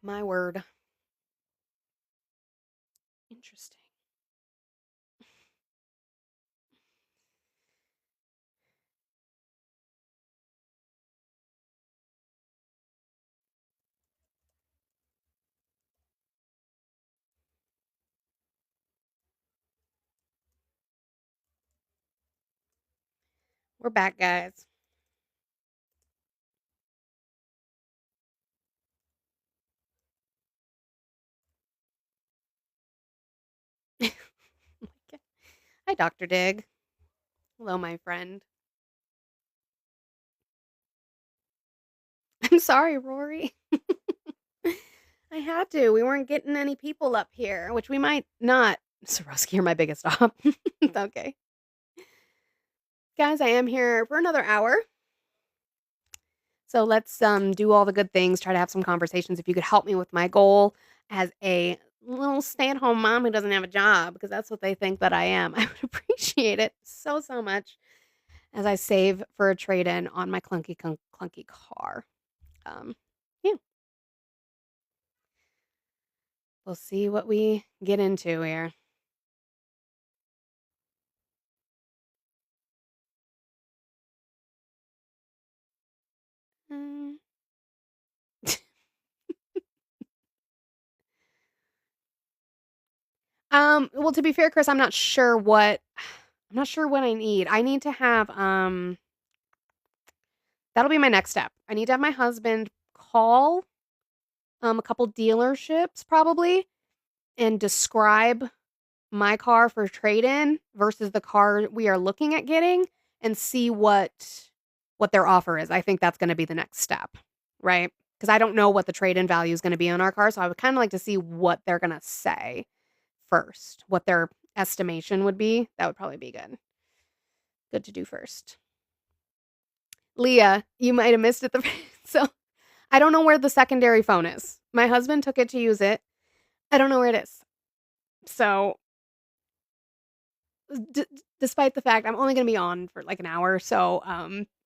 My word. Interesting. We're back, guys. Hi, Dr. Dig. Hello, my friend. I'm sorry, Rory. I had to. We weren't getting any people up here, which we might not. Swarovski, you're my biggest op. Okay. Guys, I am here for another hour. So let's do all the good things, try to have some conversations. If you could help me with my goal as a little stay-at-home mom who doesn't have a job, because that's what they think that I am, I would appreciate it so, so much as I save for a trade-in on my clunky car. Yeah, we'll see what we get into here. Mm. Well, to be fair, Chris, I'm not sure what I need. I need to have that'll be my next step. I need to have my husband call a couple dealerships probably and describe my car for trade-in versus the car we are looking at getting and see what their offer is. I think that's going to be the next step, right? Because I don't know what the trade-in value is going to be on our car, so I would kind of like to see what they're going to say first, what their estimation would be. That would probably be good. Good to do first. Leah, you might have missed it. So I don't know where the secondary phone is. My husband took it to use it. I don't know where it is. So despite the fact I'm only going to be on for like an hour, so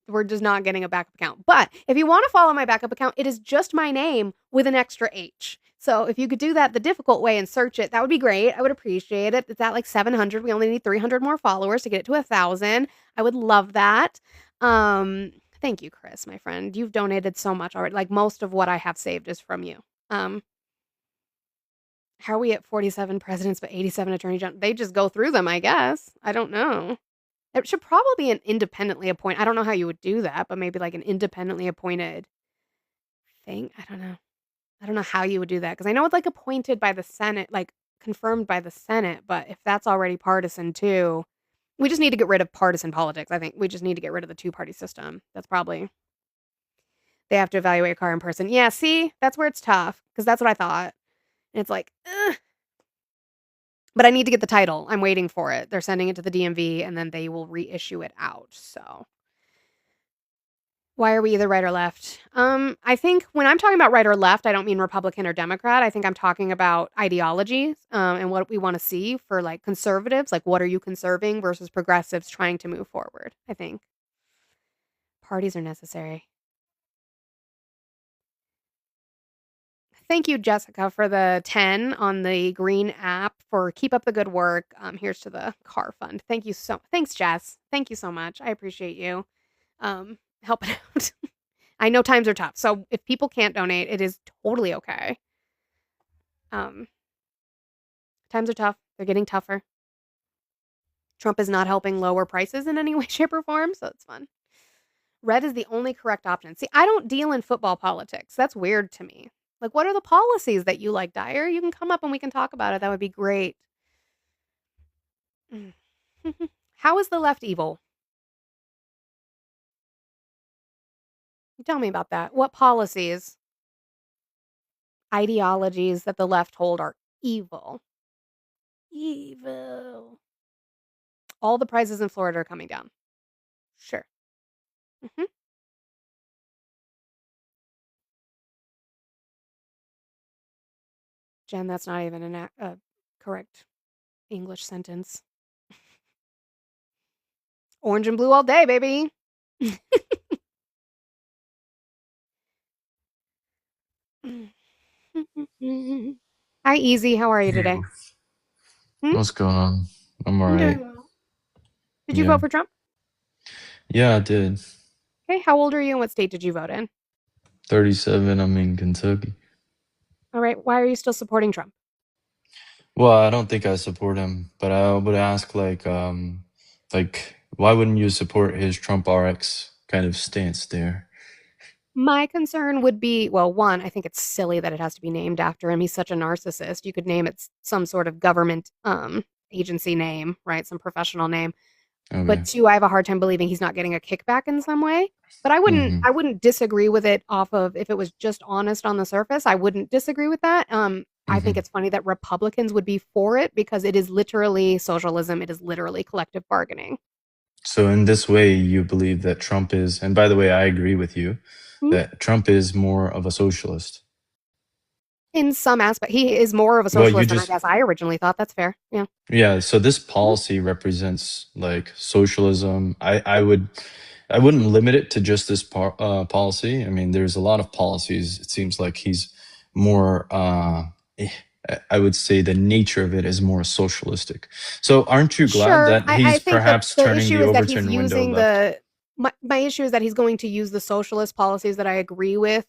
we're just not getting a backup account. But if you want to follow my backup account, it is just my name with an extra H. So if you could do that the difficult way and search it, that would be great. I would appreciate it. It's at like 700. We only need 300 more followers to get it to 1,000. I would love that. Thank you, Chris, my friend. You've donated so much already. Like most of what I have saved is from you. How are we at 47 presidents but 87 attorney general? They just go through them, I guess. I don't know. It should probably be an independently appointed. I don't know how you would do that, but maybe like an independently appointed thing. I don't know. I don't know how you would do that because I know it's like appointed by the Senate, like confirmed by the Senate. But if that's already partisan too, we just need to get rid of partisan politics. I think we just need to get rid of the two-party system. That's probably they have to evaluate a car in person. Yeah, see, that's where it's tough because that's what I thought. And it's like, ugh. But I need to get the title. I'm waiting for it. They're sending it to the DMV and then they will reissue it out. So why are we either right or left? I think when I'm talking about right or left, I don't mean Republican or Democrat. I think I'm talking about ideologies and what we want to see for like conservatives. Like, what are you conserving versus progressives trying to move forward? I think parties are necessary. Thank you, Jessica, for the 10 on the green app for keep up the good work. Here's to the car fund. Thanks, Jess. Thank you so much. I appreciate you helping out. I know times are tough. So if people can't donate, it is totally okay. Um, times are tough. They're getting tougher. Trump is not helping lower prices in any way, shape, or form, so it's fun. Red is the only correct option. See, I don't deal in football politics. That's weird to me. Like, what are the policies that you like, Dyer? You can come up and we can talk about it. That would be great. How is the left evil? Tell me about that. What policies, ideologies that the left hold are evil? Evil. All the prices in Florida are coming down. Sure. Mhm. Jen, that's not even a correct English sentence. Orange and blue all day, baby. Hi, Easy. How are you Hey, today? Hmm? what's going on? I'm I'm doing alright. well. Did you Yeah. vote for Trump? Yeah, I did. Okay, how old are you and what state did you vote in? 37, I'm in Kentucky. All right, why are you still supporting Trump? Well, I don't think I support him, but I would ask why wouldn't you support his Trump RX kind of stance there? My concern would be, well, one, I think it's silly that it has to be named after him. He's such a narcissist. You could name it some sort of government agency name, right? Some professional name. But Okay. two, I have a hard time believing he's not getting a kickback in some way. But I wouldn't Mm-hmm. I wouldn't disagree with it off of if it was just honest on the surface. I wouldn't disagree with that. I think Mm-hmm. it's funny that Republicans would be for it because it is literally socialism. It is literally collective bargaining. So in this way, you believe that Trump is, and by the way, I agree with you, Hmm? that Trump is more of a socialist. In some aspect, he is more of a Well, you socialist than I just guess I originally thought. That's fair. Yeah. Yeah, so this Mhm. policy represents like socialism. I wouldn't limit it to just this policy. I mean, there's a lot of policies. It seems like he's more eh, I would say the nature of it is more socialistic. So aren't you glad Sure. that I he's think that perhaps the turning issue the is that he's Overton window using left? my issue is that he's going to use the socialist policies that I agree with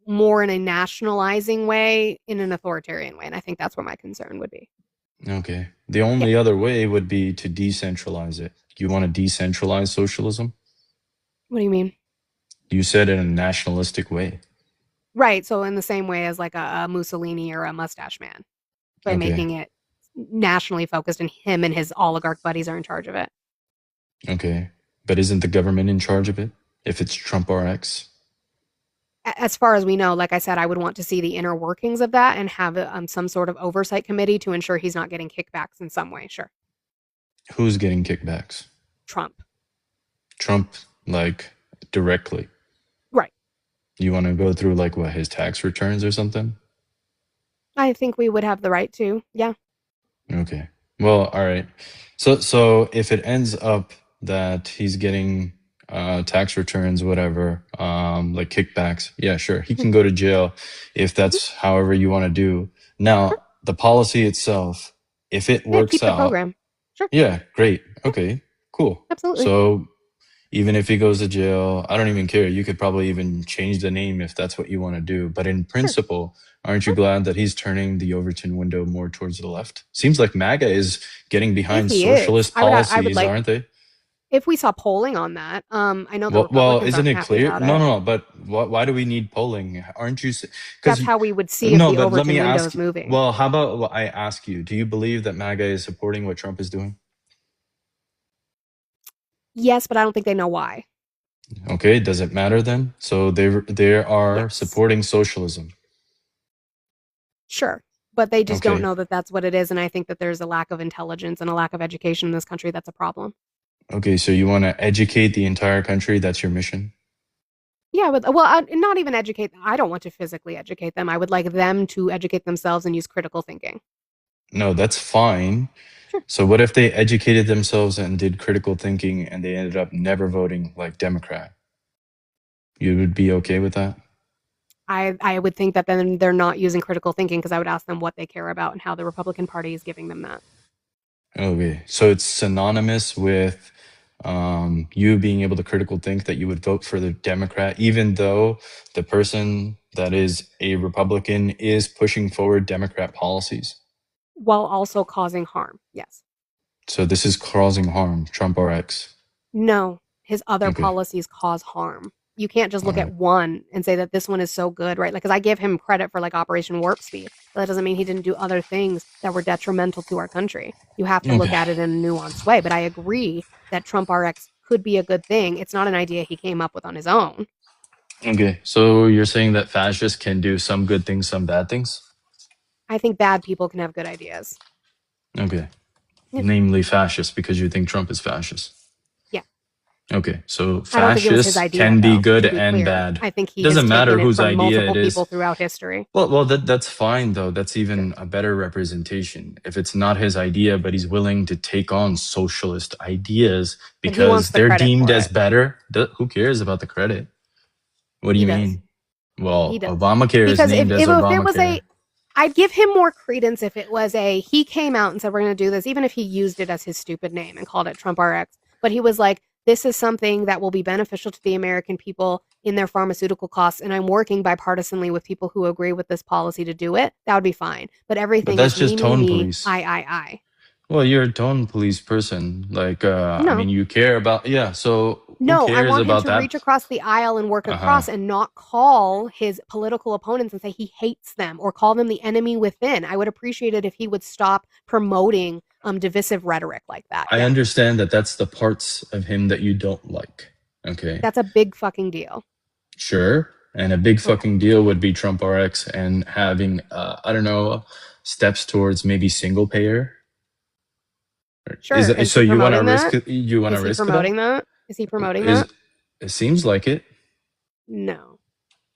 more in a nationalizing way, in an authoritarian way. And I think that's where my concern would be. Okay. The Yeah. only other way would be to decentralize it. You want to decentralize socialism? What do you mean? You said in a nationalistic way. Right. So in the same way as like a Mussolini or a Mustache Man, by Okay. making it nationally focused and him and his oligarch buddies are in charge of it. Okay. But isn't the government in charge of it if it's Trump RX? As far as we know, like I said, I would want to see the inner workings of that and have some sort of oversight committee to ensure he's not getting kickbacks in some way. Sure. Who's getting kickbacks? Trump. Trump, like directly. Right. You want to go through like what his tax returns or something? I think we would have the right to. Yeah. Okay. Well, all right. So if it ends up that he's getting tax returns, whatever, like kickbacks, yeah, sure. He can go to jail if that's however you want to do. Sure. Now, the policy itself, if it Yeah. works Keep the out, program. Sure. yeah, great. Yeah. Okay, cool. Absolutely. So even if he goes to jail, I don't even care. You could probably even change the name if that's what you want to do. But in Sure. principle, aren't you Sure. glad that he's turning the Overton window more towards the left? Seems like MAGA is getting If behind he is, socialist I would policies, like aren't they? if we saw polling on that. I know the Well, Republicans isn't aren't it happy clear? about No, it. no, no. But why do we need polling? Aren't you? That's Because how we would see if no, the but let Overton me window ask. is moving. Well, how about I ask you? Do you believe that MAGA is supporting what Trump is doing? Yes, but I don't think they know why. Okay, does it matter then? So they are Yes. supporting socialism. Sure. But they just don't Okay. know that that's what it is. And I think that there's a lack of intelligence and a lack of education in this country that's a problem. Okay, so you want to educate the entire country? That's your mission? Yeah, but well, not even educate them. I don't want to physically educate them. I would like them to educate themselves and use critical thinking. No, that's fine. Sure. So what if they educated themselves and did critical thinking and they ended up never voting like Democrat? You would be okay with that? I would think that then they're not using critical thinking because I would ask them what they care about and how the Republican Party is giving them that. Okay, so it's synonymous with you being able to critical think that you would vote for the Democrat, even though the person that is a Republican is pushing forward Democrat policies. While also causing harm. Yes. So this is causing harm, Trump RX. No, his other Okay, policies cause harm. You can't just all look right. at one and say that this one is so good, right? Like, because I give him credit for like Operation Warp Speed, but that doesn't mean he didn't do other things that were detrimental to our country. You have to look Okay, at it in a nuanced way. But I agree that Trump RX could be a good thing. It's not an idea he came up with on his own. okay. So you're saying that fascists can do some good things, some bad things? I think bad people can have good ideas. Okay. Yeah. Namely fascist because you think Trump is fascist. Yeah. Okay. So I don't think it was his fascists idea, can be though, good to be and clear. bad. I think It he has doesn't matter taken it whose from idea it multiple is. people throughout history. Well, that's fine though. That's Sure. even a better representation. If it's not his idea, but he's willing to take on socialist ideas But he wants because the they're credit deemed for as it. better, who cares about the credit? What do He you does. mean? He Well, does. Obamacare is Because named as if it was a Obamacare. I'd give him more credence if it was he came out and said, we're going to do this, even if he used it as his stupid name and called it Trump RX. But he was like, this is something that will be beneficial to the American people in their pharmaceutical costs. And I'm working bipartisanly with people who agree with this policy to do it. That would be fine. But But everything that's is just me, tone me, police. I. Well, you're a tone police person. Like, I No, mean, you care about, yeah. So who No, I cares want him about to reach that? across the aisle and work Uh huh. across and not call his political opponents and say he hates them or call them the enemy within. I would appreciate it if he would stop promoting divisive rhetoric like that. I Yeah. understand that that's the parts of him that you don't like. Okay. That's a big fucking deal. Sure. And a big Okay. fucking deal would be Trump RX and having, I don't know, steps towards maybe single payer. Sure. Is So he you want to promoting risk that? it? You want to Is he risk that? promoting that? Is he promoting Is that? it seems like it, No,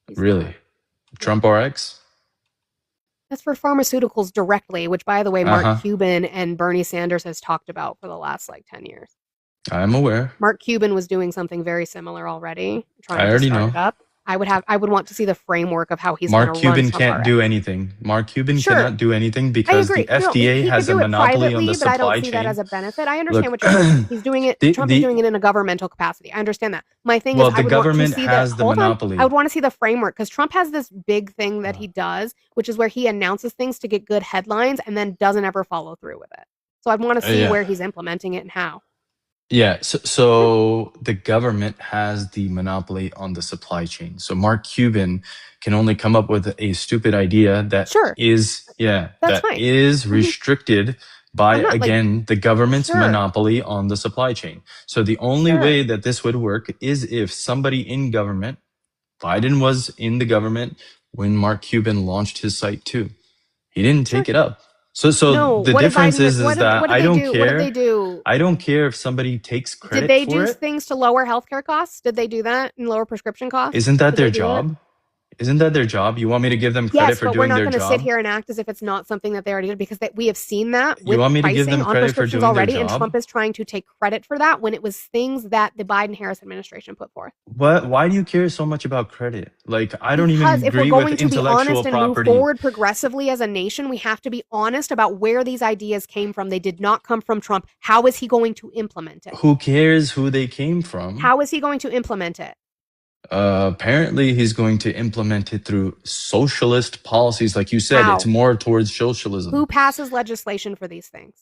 he's not. really. Trump RX? That's for pharmaceuticals directly, which by the way, Mark Uh-huh. Cuban and Bernie Sanders has talked about for the last like 10 years. I'm aware. Mark Cuban was doing something very similar already, I trying to already start know. it up. I would want to see the framework of how he's going to Mark run Cuban Trump can't RX. do anything. Mark Cuban Sure, cannot do anything I because the agree. No, FDA he could has a do it monopoly on the privately, but I don't supply see that as chain. a benefit. I understand Look, what you're saying. He's doing it. Trump is the doing it in a governmental capacity. I understand that. My thing is, well, I the would want to government see the has the hold on. I would monopoly. want to see the framework because Trump has this big thing that he does, which is where he announces things to get good headlines and then doesn't ever follow through with it. So I'd want to see Yeah. where he's implementing it and how. Yeah, Yeah, so the government has the monopoly on the supply chain. So Mark Cuban can only come up with a stupid idea that sure, is, yeah, that's that fine. is Mhm. restricted by, I'm not like again, the government's sure, monopoly on the supply chain. So the only sure, way that this would work is if somebody in government, Biden was in the government when Mark Cuban launched his site too. He didn't sure. take it up. So No, the what did difference Biden? is that What did I they don't do? What did they care. do? I don't care if somebody takes Did credit they for do it. things to lower healthcare costs? Did they do that and lower prescription costs? Isn't that Did their they do that? job? Isn't that their job? You want me to give them credit Yes, for but we're doing not their going to sit job? here and act as if it's not something that they already did because we have seen that You with want me to give pricing them on credit for prescriptions doing their already, and job? Trump is trying to take credit for that when it was things that the Biden Harris administration put forth. What? Why do you care so much about credit? Like, I don't even Because if we're agree with going to be intellectual honest and move property. forward progressively as a nation, we have to be honest about where these ideas came from. They did not come from Trump. How is he going to implement it? Who cares who they came from? How is he going to implement it? Apparently, he's going to implement it through socialist policies. Like you said, it's How? more towards Who socialism. passes legislation for these things?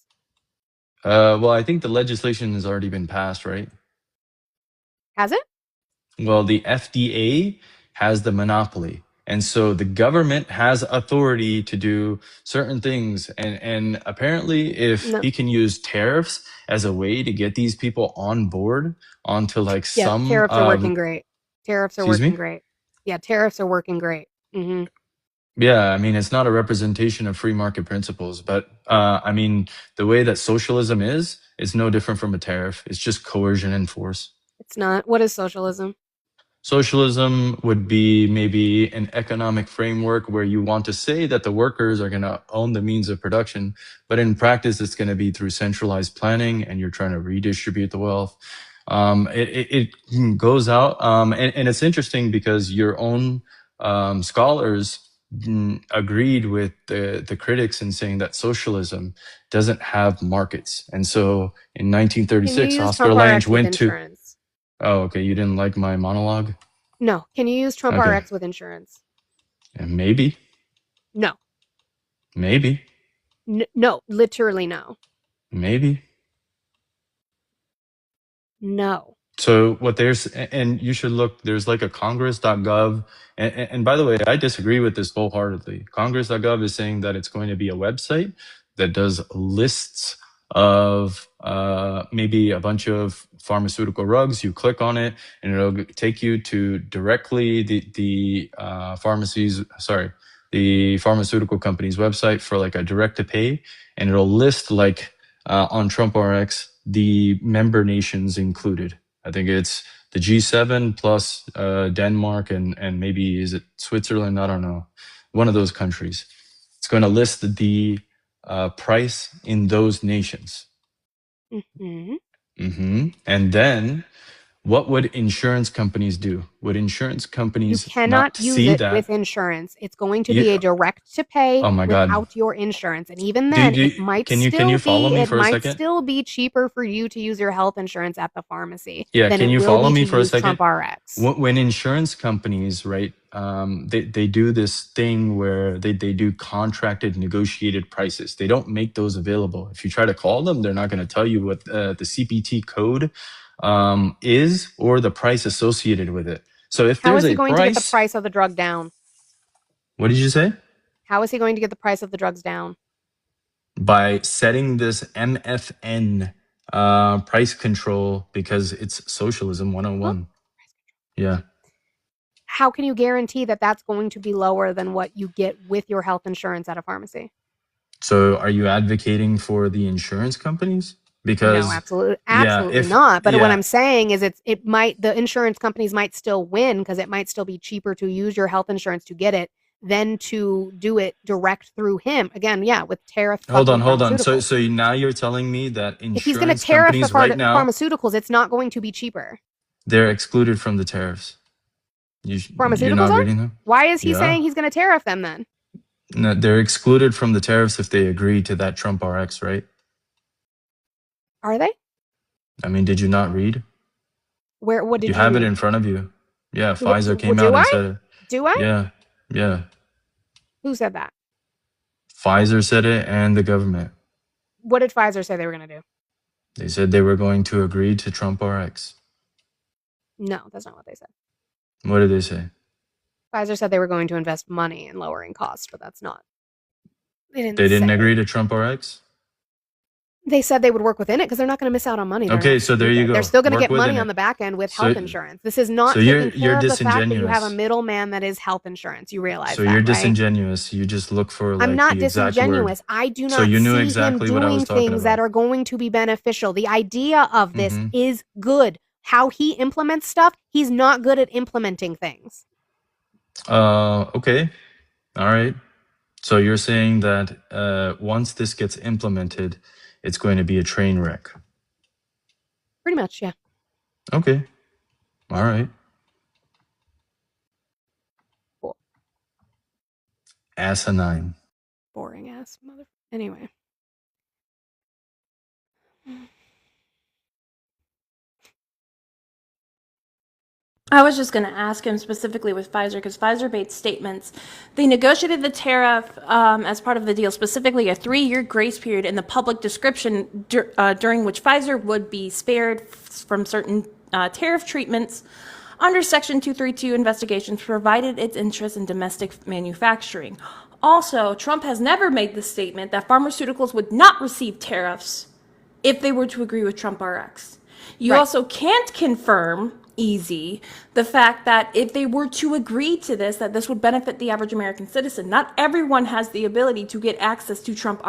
Well, I think the legislation has already been passed, right? Has it? Well, the FDA has the monopoly. And so the government has authority to do certain things. And apparently, if No. he can use tariffs as a way to get these people on board onto like Yeah, some, tariffs are working great. Tariffs are excuse working me? great. Yeah, tariffs are working great. Hmm. Yeah, I mean, it's not a representation of free market principles, but I mean, the way that socialism is, it's no different from a tariff. It's just coercion and force. It's not. What is socialism? Socialism would be maybe an economic framework where you want to say that the workers are going to own the means of production, but in practice, it's going to be through centralized planning and you're trying to redistribute the wealth. It goes out, and it's interesting because your own scholars agreed with the critics in saying that socialism doesn't have markets. And so in Can you 1936, use Oscar Trump Lange RX with went to, insurance? oh, okay, you didn't like my monologue? No. Can you use Trump Okay. RX with insurance? Maybe, No. maybe, No. Literally no. maybe. No. So what there's, and you should look, there's like a congress.gov. And by the way, I disagree with this wholeheartedly. Congress.gov is saying that it's going to be a website that does lists of maybe a bunch of pharmaceutical drugs. You click on it and it'll take you to directly the the pharmaceutical company's website for like a direct to pay. And it'll list like on Trump RX, the member nations included. I think it's the G7 plus Denmark and maybe is it Switzerland? I don't know. One of those countries. It's going to list the price in those nations. Hmm. And then What would insurance companies do? Would insurance You companies cannot not use see it that? with insurance. It's going to be a You, direct to pay oh my God. without your insurance. And even Do, then, do, can you follow me it for a might second? still be cheaper for you to use your health insurance at the pharmacy Yeah, than can it you will follow be me to for a use second? Trump RX. When insurance companies, right, they do this thing where they do contracted negotiated prices. They don't make those available. If you try to call them, they're not going to tell you what the CPT code is or the price associated with it. So if How there's is he a going to get the price, price of the drug down? what did you say? How is he going to get the price of the drugs down? By setting this MFN price control because it's socialism Huh? 101. Yeah. How can you guarantee that that's going to be lower than what you get with your health insurance at a pharmacy? So are you advocating for the insurance companies? No, Because yeah, absolutely if not. But what yeah, I'm saying is the insurance companies might still win because it might still be cheaper to use your health insurance to get it than to do it direct through him. Again, yeah, with tariff fucking hold on. pharmaceuticals. So now you're telling me that If he's going to insurance tariff the companies right now pharmaceuticals, it's not going to be cheaper. they're excluded from the tariffs. You're Pharmaceuticals not are? reading them? Why is he Yeah. saying he's going to tariff them then? No, they're excluded from the tariffs if they agree to that Trump RX, right? Are they? I mean, did you not read? What You did you have it read? in front of you. Yeah, Pfizer came Do out and I? said it. Do I? Yeah. Yeah. Who said that? Pfizer said it and the government. What did Pfizer say they were going to do? They said they were going to agree to Trump RX. No, that's not what they said. What did they say? Pfizer said they were going to invest money in lowering costs, but that's not. They didn't They didn't say. agree to Trump RX? They said they would work within it because they're not going to miss out on money. They're Okay, not so there you stupid. They're go. still going to Work get money within on it. the back end with So health insurance. This is not so taking you're care of the fact that you have a disingenuous. middleman that is health insurance. You realize So you're that, right? disingenuous. You just look for I'm like not the exact word. disingenuous. I do So not you knew see him exactly what I was doing talking things that about. are going to be beneficial. The idea of this Mm-hmm. is good. How he implements stuff, he's not good at implementing things. Okay. All right. So you're saying that once this gets implemented, it's going to be a train wreck. Pretty much, yeah. Okay. All right. Cool. Asinine. Boring ass mother. Anyway. I was just going to ask him specifically with Pfizer because Pfizer made statements. They negotiated the tariff as part of the deal, specifically a 3-year grace period in the public description during which Pfizer would be spared from certain tariff treatments under Section 232 investigations, provided its interest in domestic manufacturing. Also, Trump has never made the statement that pharmaceuticals would not receive tariffs if they were to agree with Trump RX. You Right. also can't confirm easy the fact that if they were to agree to this, that this would benefit the average American citizen. Not everyone has the ability to get access to Trump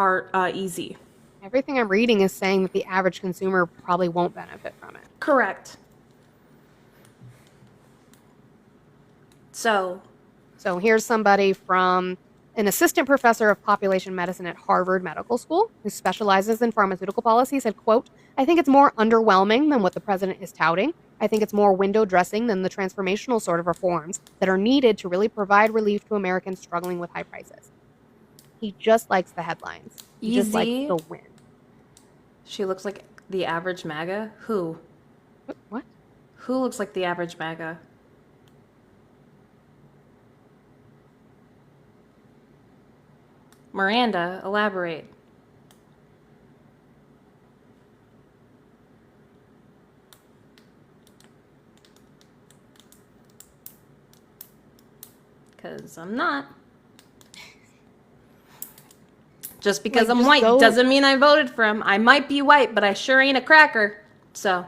easy. Everything I'm reading is saying that the average consumer probably won't benefit from it. Correct. So here's somebody from an assistant professor of population medicine at Harvard Medical School who specializes in pharmaceutical policy said, quote, "I think it's more underwhelming than what the president is touting. I think it's more window dressing than the transformational sort of reforms that are needed to really provide relief to Americans struggling with high prices." He just likes the headlines. He just likes Easy. the win. She looks like the average MAGA. Who? What? Who looks like the average MAGA? Miranda, elaborate. Because I'm not. Just because Like, I'm just white go- doesn't mean I voted for him. I might be white, but I sure ain't a cracker. So,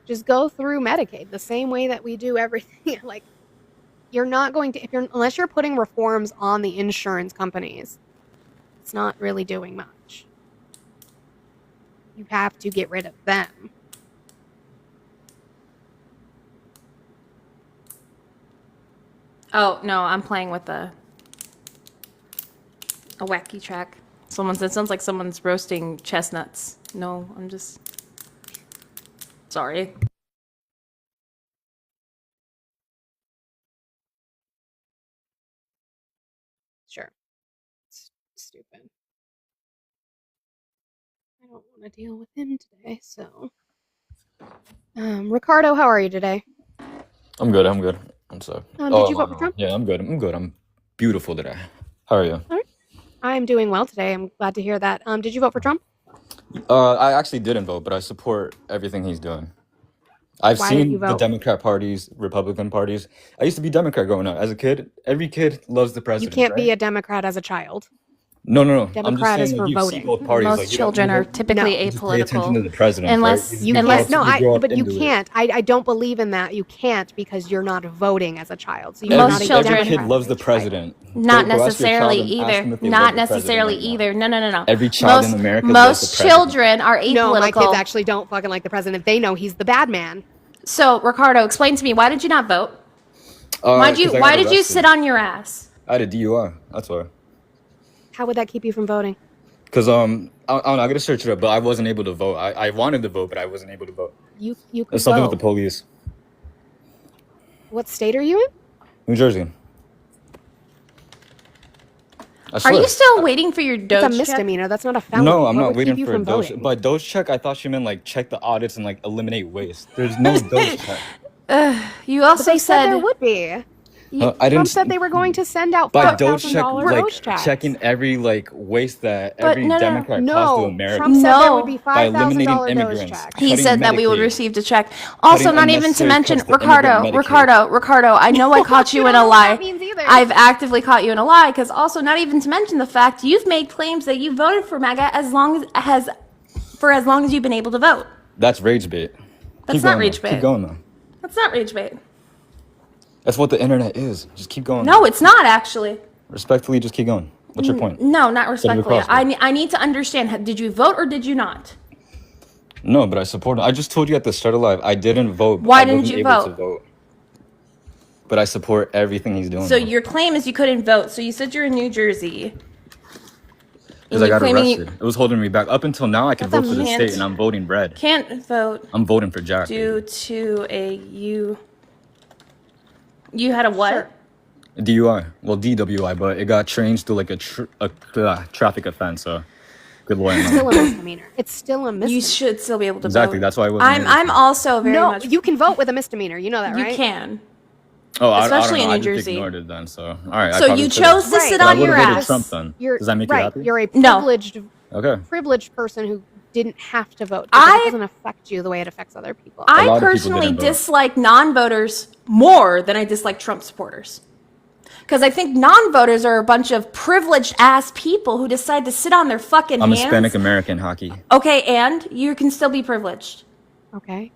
Just go through Medicaid the same way that we do everything. Like, you're not going to, unless you're putting reforms on the insurance companies, it's not really doing much. You have to get rid of them. oh no, I'm playing with a wacky track. It sounds like someone's roasting chestnuts. No, I'm just sorry. Sure. It's stupid. I don't want to deal with him today, so. Ricardo, how are you today? I'm good. I'm good. I'm sorry. Did you vote for Trump? Yeah, I'm good. I'm good. I'm beautiful today. How are you? I'm doing well today. I'm glad to hear that. Did you vote for Trump? I actually didn't vote, but I support everything he's doing. I've Why did you seen the vote? Democrat parties, Republican parties. I used to be Democrat growing up. As a kid, every kid loves the You president. can't be right? a Democrat as a child. No. I'm just Democrat is saying, for like, you see voting. both parties. Most like, you children don't, are typically No. you just pay attention to apolitical. the president, Unless- right? You And can't. let's- No, grow up but you into it. can't. I don't believe in that. You can't because you're not voting as a child. So you're Most not a children- Democrat Every kid loves as the a child. president. Not Go ask your child necessarily and ask either. them if they Not love the president necessarily right now. either. No. Every child in America loves the Most president. children are apolitical. No, my kids actually don't fucking like the president. They know he's the bad man. So, Ricardo, explain to me, why did you not vote? Why 'Cause I got did you arrested. sit on your ass? I had a DUI. That's why. How would that keep you from voting? Because I don't know, I gotta search it up, but I wasn't able to vote. I wanted to vote, but I wasn't able to vote. You could There's something vote. with the police. What state are you in? New Jersey. I Are swear. you still waiting for your Doge It's a check? misdemeanor. That's not a felony. No, I'm What not would keep waiting you for from a Doge. voting? By Doge check, I thought she meant like check the audits and like eliminate waste. There's no Doge check. You But also they said there said would be. I Trump didn't. said they were going to send out By Doge check, $5,000 like Doge checks. checking every like waste that But every no. Democrat costs to No, America. Trump said there would be No. By eliminating $5,000 Doge immigrants. checks. he cutting said that we would Medicaid. receive a check. Also, Cutting not even to unnecessary mention, cuts to immigrant Medicaid. Ricardo, I know I caught you You in don't a know what that lie. means either. I've actively caught you in a lie, because also not even to mention the fact you've made claims that you voted for MAGA as long as you've been able to vote. That's rage bait. That's Keep not going, rage though. bait. Keep going though. That's not rage bait. That's what the internet is. Just keep going. No, it's not actually. Respectfully, just keep going. What's your point? No, not Send it respectfully. across, I need to understand. Did you vote or did you not? No, but I support him. I just told you at the start of live, I didn't vote. Why I didn't wasn't you able vote? to vote. But I support everything he's doing. So your claim is you couldn't vote. So you said you're in New Jersey. Because you're I got claiming arrested. It was holding me back. Up until now, I could That's vote for the a state, and I'm voting red. Can't vote I'm voting for Jack. due to you had a what? Sure. DUI. Well, DWI, but it got changed to like a traffic offense. So, good lawyer. It's still a misdemeanor. It's still a misdemeanor. You should still be able to Exactly. vote. That's why I wasn't. able I'm to. also very No, much. you can vote with a misdemeanor. You know that, You right? can. Oh, especially I in don't know. New I just Jersey. ignored it then. So, all right. I So probably you should've. chose to Right. sit But I on your would've voted ass. Trump then. You're, Does that make you right. happy? You're a No. Okay. privileged person who didn't have to vote because I- it doesn't affect you the way it affects other people. A lot I of people personally didn't vote. dislike non-voters more than I dislike Trump supporters. Because I think non-voters are a bunch of privileged ass people who decide to sit on their fucking I'm hands. Hispanic American hockey. Okay, and you can still be privileged. Okay.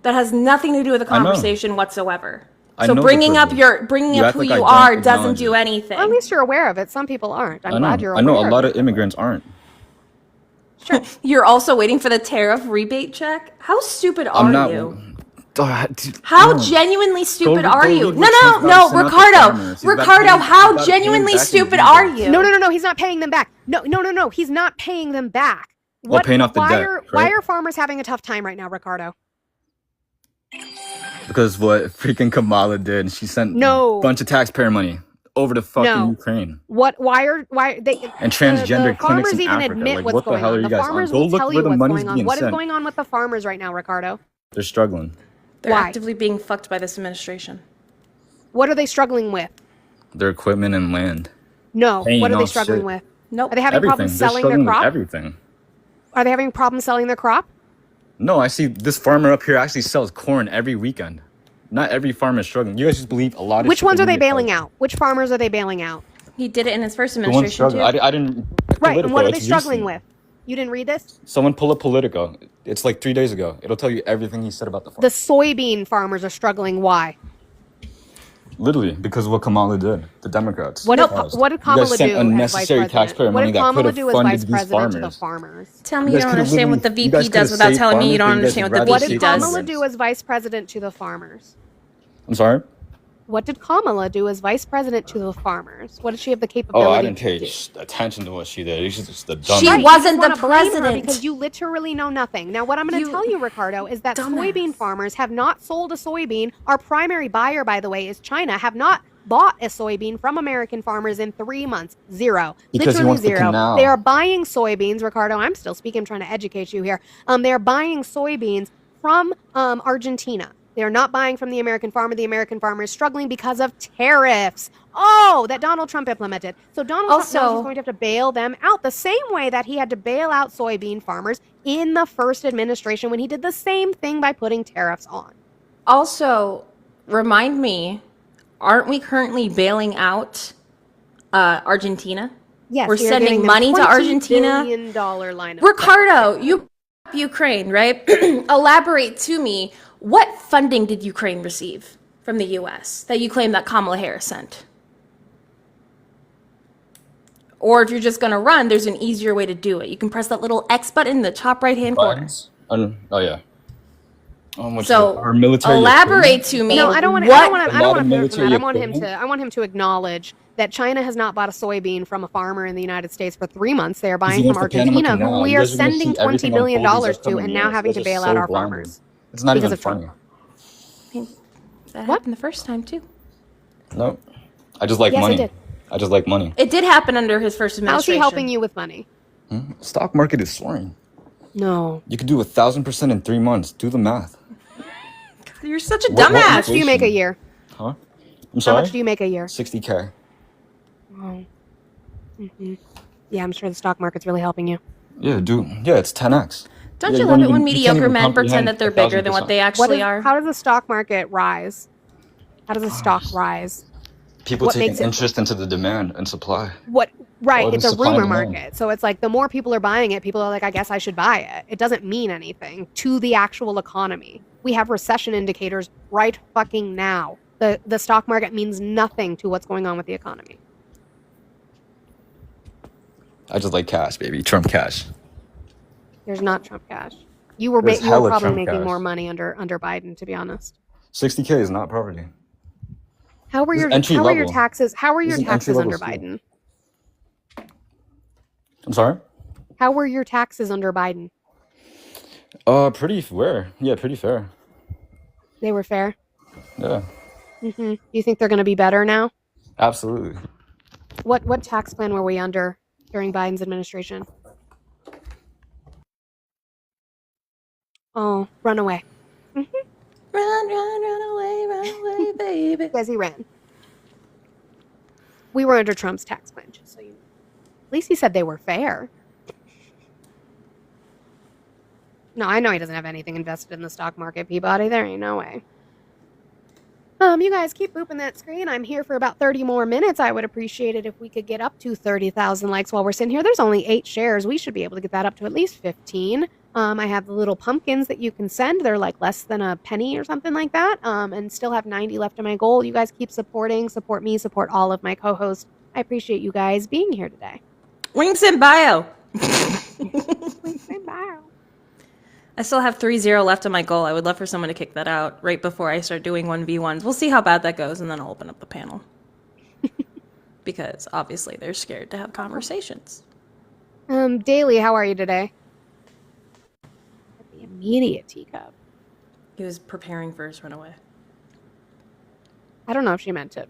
That has nothing to do with the I know. conversation whatsoever. I So know the bringing up privilege. You act who like you I don't are doesn't acknowledge do it. anything. Well, at least you're aware of it. Some people aren't. I'm glad you're I aware know a of lot it. of immigrants aren't. You're also waiting for the tariff rebate check? How stupid are I'm not. you? Dude, How no. genuinely stupid Go are read you? what No, Trump no, got no, sent out to Ricardo. farmers. He's about to Ricardo, pay- he's how about to pay him genuinely back in stupid are rebates. you? No. He's not paying them back. No. He's not paying them back. Well, paying off the why debt, Are, why right? are farmers having a tough time right now, Ricardo? Because what freaking Kamala did, she sent No. a bunch of taxpayer money over to fucking No. Ukraine. Why they And transgender the clinics farmers in even Africa. admit Like, what's what the going hell on. are you The guys on? farmers Go will look tell where you the what's money's going on. being What is sent. going on with the farmers right now, Ricardo? They're struggling. They're Why? actively being fucked by this administration. What are they struggling with? Their equipment and land. No. Paying What are they off struggling shit. with? Nope. Are they having Everything. problems They're selling their struggling with crop? everything. Are they having problems selling their crop? No, I see this farmer up here actually sells corn every weekend. Not every farmer is struggling. You guys just believe a lot of Which shit ones that are they we get bailing told. out? Which farmers are they bailing out? He did it in his first The ones administration struggling. too. I didn't. Right. And what Politico, are they it's struggling recent. with? You didn't read this? Someone pull up Politico. It's like 3 days ago. It'll tell you everything he said about the farm. The soybean farmers are struggling. Why? Literally, because of what Kamala did. The Democrats. What did caused. what did You Kamala guys sent do as vice unnecessary president? taxpayer What money did that Kamala could do have as funded vice these president to the farmers. farmers? Tell You me you guys don't could've understand what the literally- you VP guys could've does without saved telling me you farmers, don't but you guys understand what the rather What VP did save does. Kamala immigrants. do as vice president to the farmers? I'm sorry? What did Kamala do as vice president to the farmers? What did she have the Oh, capability I didn't to pay do? attention to what she did. She's just a dumb. She Right, you wasn't just the wanna blame her president. because you literally know nothing. Now, what I'm going You to tell you, Ricardo, is that dumbass. soybean farmers have not sold a soybean. Our primary buyer, by the way, is China. Have not bought a soybean from American farmers in 3 months. Zero. Because he Literally wants the zero. canal. They are buying soybeans, Ricardo. I'm still speaking. I'm trying to educate you here. They are buying soybeans from Argentina. They are not buying from the American farmer. The American farmer is struggling because of tariffs. Oh, that Donald Trump implemented. So Donald Trump knows Also- he's going to have to bail them out the same way that he had to bail out soybean farmers in the first administration when he did the same thing by putting tariffs on. Also, remind me, aren't we currently bailing out Argentina? Yes, We're we are sending giving them money to $20 Argentina. billion line of Ricardo, you Ukraine, right? Elaborate to me, what funding did Ukraine receive from the U.S. that you claim that Kamala Harris sent? Or if you're just going to run, there's an easier way to do it. You can press that little X button in the top right-hand corner. Buttons? Oh yeah. So our military elaborate to me. No, I don't want to. what- I don't want to. I A don't lot want of to. military I want him equipment. to. I want him to acknowledge that China has not bought a soybean from a farmer in the United States for 3 months. They are buying he from wants the Panama Argentina, Canal. who we You are guys are gonna sending see everything $20 billion unfold these to, and upcoming now years. having You to guys are bail so out our blinded. farmers. It's not because even of Trump. funny. That What? happened the first time, too. No. I just like Yes, it money. did. I just like money. It did happen under his first How's administration. he helping you with money? Stock market is soaring. No. You could do 1,000% in 3 months. Do the math. You're such a What- dumbass. How much do you make a Inflation. year? Huh? I'm How sorry? much do you make a year? 60K. Oh. Yeah, I'm sure the stock market's really helping you. Yeah, dude. Yeah, it's 10x. Don't Yeah, you you love don't it when even- you can't mediocre even men pretend comprehend that they're bigger than what they 1,000%. actually are? How does the stock market rise? How does the stock rise? People What taking makes it- interest into the demand and supply. What? Right, Well, it's a the supply rumor and demand. market. So it's like the more people are buying it, people are like, I guess I should buy it. It doesn't mean anything to the actual economy. We have recession indicators right fucking now. The stock market means nothing to what's going on with the economy. I just like cash, baby. Trump cash. There's not Trump cash. You were There's you were hella probably Trump making cash. more money under Biden, to be honest. 60K is not poverty. How were This your is entry how were your level. taxes? How were This your is an taxes under entry-level Biden? I'm sorry? How were your taxes under Biden? Pretty fair. Yeah, pretty fair. They were fair. Yeah, Do you think they're going to be better now? absolutely. What tax plan were we under during Biden's administration? Oh, run away. Run, run away, baby. Because he ran. We were under Trump's tax plan, just so you know. At least he said they were fair. No, I know he doesn't have anything invested in the stock market, Peabody. There ain't no way. You guys keep booping that screen. I'm here for about 30 more minutes. I would appreciate it if we could get up to 30,000 likes while we're sitting here. There's only 8 shares. We should be able to get that up to at least 15. I have the little pumpkins that you can send. They're like less than a penny or something like that. And still have 90 left of my goal. You guys keep supporting, support me, support all of my co-hosts. I appreciate you guys being here today. Links in bio. Bye. I still have 3-0 left on my goal. I would love for someone to kick that out right before I start doing 1v1s. We'll see how bad that goes, and then I'll open up the panel. Because obviously they're scared to have conversations. Daily, how are you today? The immediate teacup. He was preparing for his runaway. I don't know if she meant to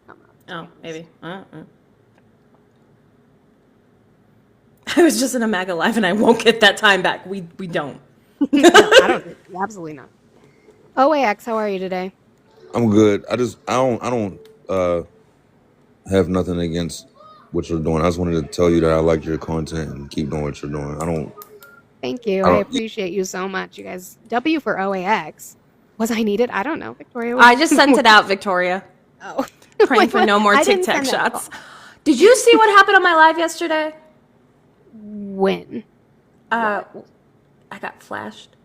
come up. Oh, maybe. I was just in a MAGA live, and I won't get that time back. We don't. I don't. Absolutely not. OAX, how are you today? I'm good. I don't have nothing against what you're doing. I just wanted to tell you that I like your content and keep doing what you're doing. I don't. Thank you. I appreciate you so much, you guys. W for OAX. Was I needed? I don't know, Victoria. I just sent it out, Victoria. Oh. Praying for no more I didn't Tic Tac send that shots. Did you see what happened on my live yesterday? When? I got flashed.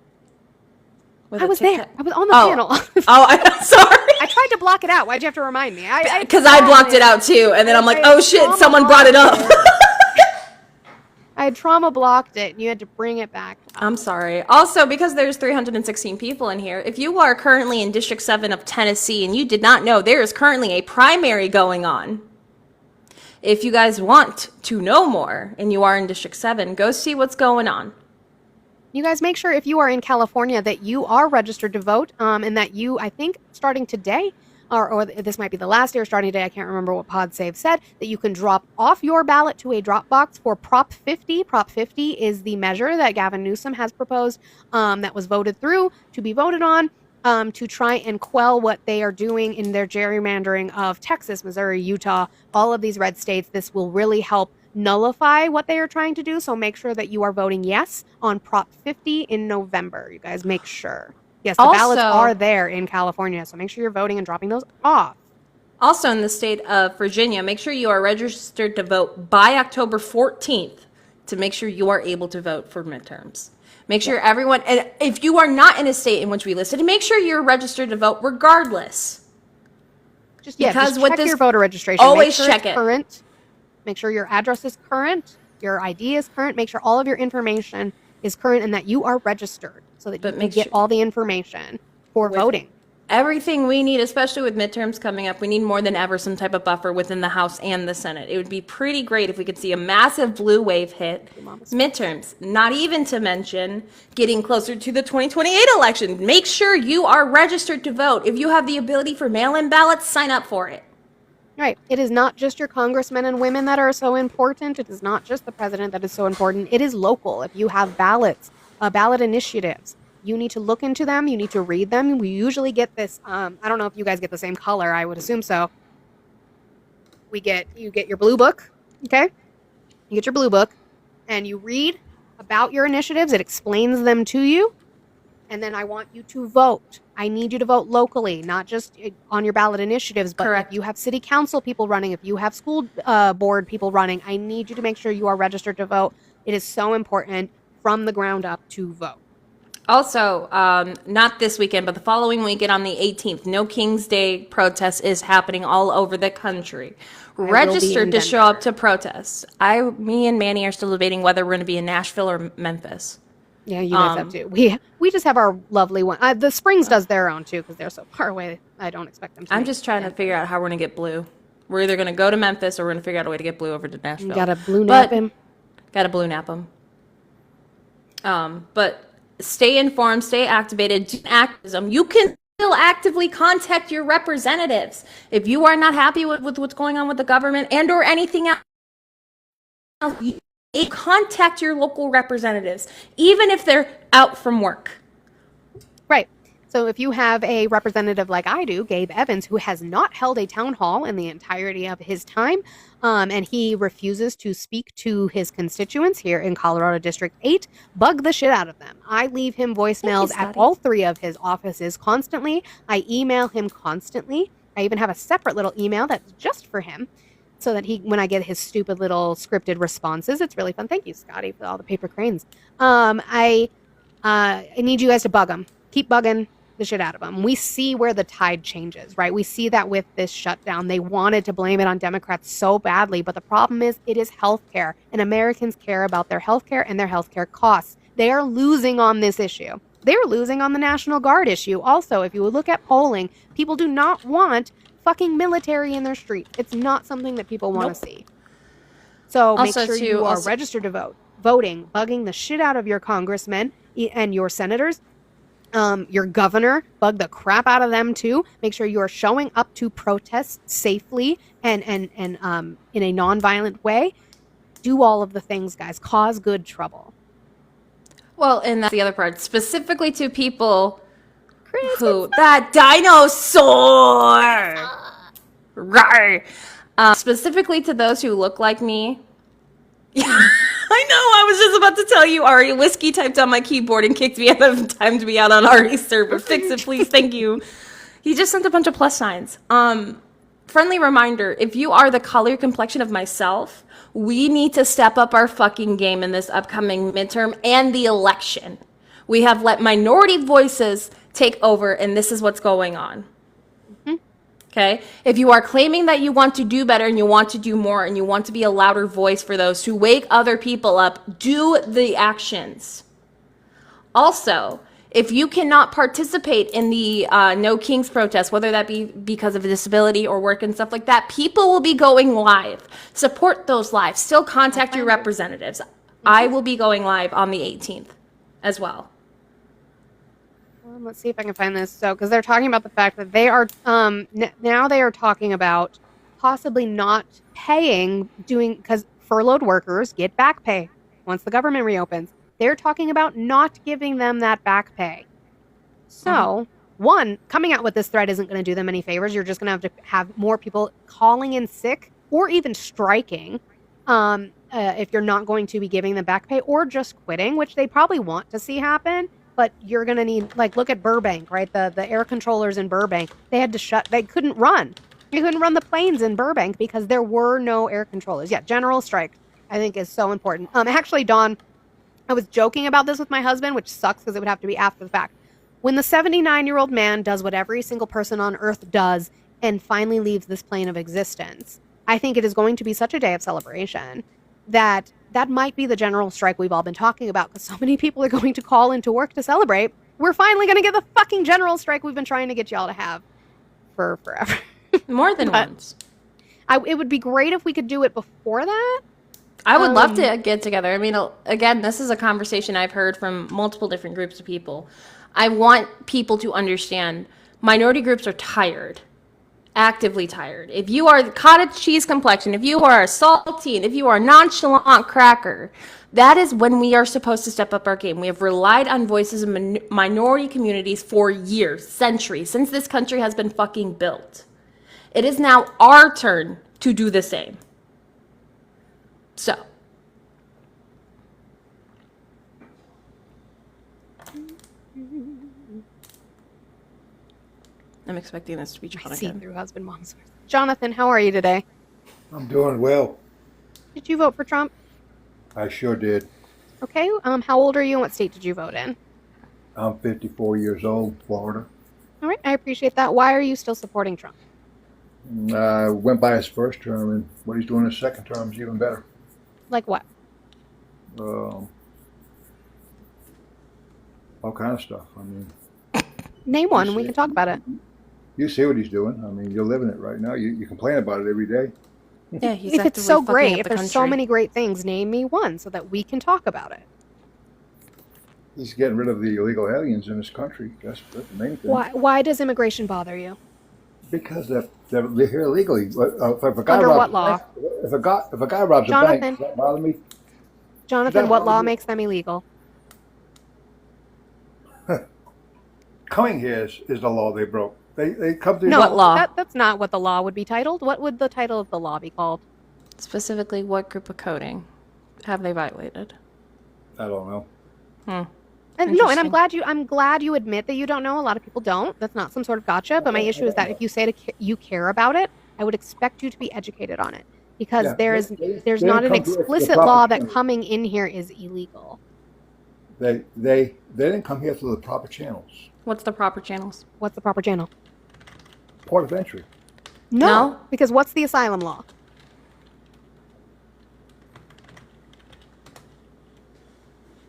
with I a was Tic there. Tac. I was on the Oh. panel. Oh, I'm sorry. I tried to block it out. Why'd you have to remind me? Because I blocked it out too, and then I'm like, oh shit, trauma someone brought it up. blocked it. I had trauma blocked it, and you had to bring it back. I'm sorry. Also, because there's 316 people in here, if you are currently in District 7 of Tennessee and you did not know, there is currently a primary going on. If you guys want to know more and you are in District 7, go see what's going on. You guys make sure if you are in California that you are registered to vote, and that you, I think, starting today, or this might be the last day or starting day, I can't remember what PodSave said, that you can drop off your ballot to a drop box for Prop 50. Prop 50 is the measure that Gavin Newsom has proposed that was voted through to be voted on to try and quell what they are doing in their gerrymandering of Texas, Missouri, Utah, all of these red states. This will really help nullify what they are trying to do. So make sure that you are voting yes on Prop 50 in November. You guys make sure. Yes, the ballots Also- are there in California, so make sure you're voting and dropping those off. Also, in the state of Virginia, make sure you are registered to vote by October 14th to make sure you are able to vote for midterms. Make sure everyone, and if you are not in a state in which we listed, make sure you're registered to vote regardless. Just Because with check this- your voter registration. always Make sure check it's it. current. Make sure your address is current, your ID is current. Make sure all of your information is current and that you are registered so that But you can make get sure- all the information for voting. Everything we need, especially with midterms coming up, we need more than ever some type of buffer within the House and the Senate. It would be pretty great if we could see a massive blue wave hit midterms, not even to mention getting closer to the 2028 election. Make sure you are registered to vote. If you have the ability for mail-in ballots, sign up for it. Right. It is not just your congressmen and women that are so important. It is not just the president that is so important. It is local. If you have ballots, ballot initiatives, you need to look into them. You need to read them. We usually get this. I don't know if you guys get the same color. I would assume so. You get your blue book. Okay. You get your blue book and you read about your initiatives. It explains them to you. And then I want you to vote. I need you to vote locally, not just on your ballot initiatives, but Correct. if you have city council people running, if you have school board people running, I need you to make sure you are registered to vote. It is so important from the ground up to vote. Also, not this weekend, but the following weekend on the 18th, No King's Day protest is happening all over the country. will be Registered in to show up Denver. to protest. Me and Manny are still debating whether we're going to be in Nashville or Memphis. Yeah, you guys have to. We just have our lovely one. The Springs does their own too because they're so far away. I don't expect them to. I'm make just trying to it. figure out how we're going to get blue. We're either going to go to Memphis or we're going to figure out a way to get blue over to Nashville. You got to blue But- nap him. Got to blue nap them. But stay informed, stay activated, do activism. You can still actively contact your representatives. If you are not happy with what's going on with the government and or anything else, contact your local representatives, even if they're out from work. Right. So if you have a representative like I do, Gabe Evans, who has not held a town hall in the entirety of his time, and he refuses to speak to his constituents here in Colorado District 8, bug the shit out of them. I leave him voicemails at Scotty. all three of his offices constantly. I email him constantly. I even have a separate little email that's just for him so that when I get his stupid little scripted responses, it's really fun. Thank you, Scotty, for all the paper cranes. I need you guys to bug him. Keep bugging the shit out of them. We see where the tide changes, right? We see that with this shutdown. They wanted to blame it on Democrats so badly, but the problem is it is healthcare, and Americans care about their healthcare and their healthcare costs. They are losing on this issue. They're losing on the National Guard issue. Also, if you look at polling, people do not want fucking military in their street. It's not something that people want to see. So make Also, sure too, you are also- registered to vote. Voting, bugging the shit out of your congressmen and your senators. Your governor, bug the crap out of them too. Make sure you are showing up to protest safely and in a nonviolent way. Do all of the things, guys. Cause good trouble. Well, and that's the other part, specifically to people who that dinosaur. Rawr. Specifically to those who look like me. I know. I was just about to tell you, Ari. Whiskey typed on my keyboard and kicked me out of timed me out on Ari's server. Fix it, please. Thank you. He just sent a bunch of plus signs. Friendly reminder: if you are the color complexion of myself, we need to step up our fucking game in this upcoming midterm and the election. We have let minority voices take over, and this is what's going on. Okay? If you are claiming that you want to do better and you want to do more and you want to be a louder voice for those who wake other people up, do the actions. Also, if you cannot participate in the No Kings protest, whether that be because of a disability or work and stuff like that, people will be going live. Support those lives. Still contact your representatives. I will be going live on the 18th as well. Let's see if I can find this. So, because they're talking about the fact that they are now they are talking about possibly not paying because furloughed workers get back pay once the government reopens. They're talking about not giving them that back pay. So, one, coming out with this threat isn't going to do them any favors. You're just going to have more people calling in sick or even striking if you're not going to be giving them back pay, or just quitting, which they probably want to see happen. But you're going to need, like, look at Burbank, right? The air controllers in Burbank, they had to they couldn't run. You couldn't run the planes in Burbank because there were no air controllers. Yeah, general strike, I think, is so important. Actually, Dawn, I was joking about this with my husband, which sucks because it would have to be after the fact. When the 79-year-old man does what every single person on Earth does and finally leaves this plane of existence, I think it is going to be such a day of celebration that might be the general strike we've all been talking about, because so many people are going to call into work to celebrate. We're finally going to get the fucking general strike we've been trying to get y'all to have for forever. More than once. It would be great if we could do it before that. I would love to get together. I mean, again, this is a conversation I've heard from multiple different groups of people. I want people to understand minority groups are tired, actively tired. If you are the cottage cheese complexion, if you are a saltine, if you are a nonchalant cracker, that is when we are supposed to step up our game. We have relied on voices of minority communities for years, centuries, since this country has been fucking built. It is now our turn to do the same. So. I'm expecting this to be Jonathan. See-through husband, mom source. Jonathan, how are you today? I'm doing well. Did you vote for Trump? I sure did. Okay. How old are you and what state did you vote in? I'm 54 years old, Florida. All right. I appreciate that. Why are you still supporting Trump? Went by his first term, and what he's doing his second term is even better. Like what? All kind of stuff. I mean, Name one and we can talk about it. you see what he's doing. I mean, you're living it right now. You complain about it every day. Yeah, he's If it's so actively fucking great, up if the there's so country. many great things, name me one so that we can talk about it. He's getting rid of the illegal aliens in this country. That's the main thing. Why does immigration bother you? Because they're here illegally. If a guy Under robs what a law? bank- If a guy robs a Jonathan. bank, does that bother me? Jonathan, That what law bothers me. makes them illegal? Coming here is the law they broke. They come to No, What law? That's not what the law would be titled. What would the title of the law be called? Specifically, what group of coding have they violated? I don't know. And I'm Interesting. glad you admit that you don't know. A lot of people don't. That's not some sort of gotcha. But my issue is that if you say you care about it, I would expect you to be educated on it, because Yeah, there's they not an come here for the explicit proper law that channels. coming in here is illegal. They didn't come here through the proper channels. What's the proper channels? What's the proper channel? Port of entry. No. Because what's the asylum law?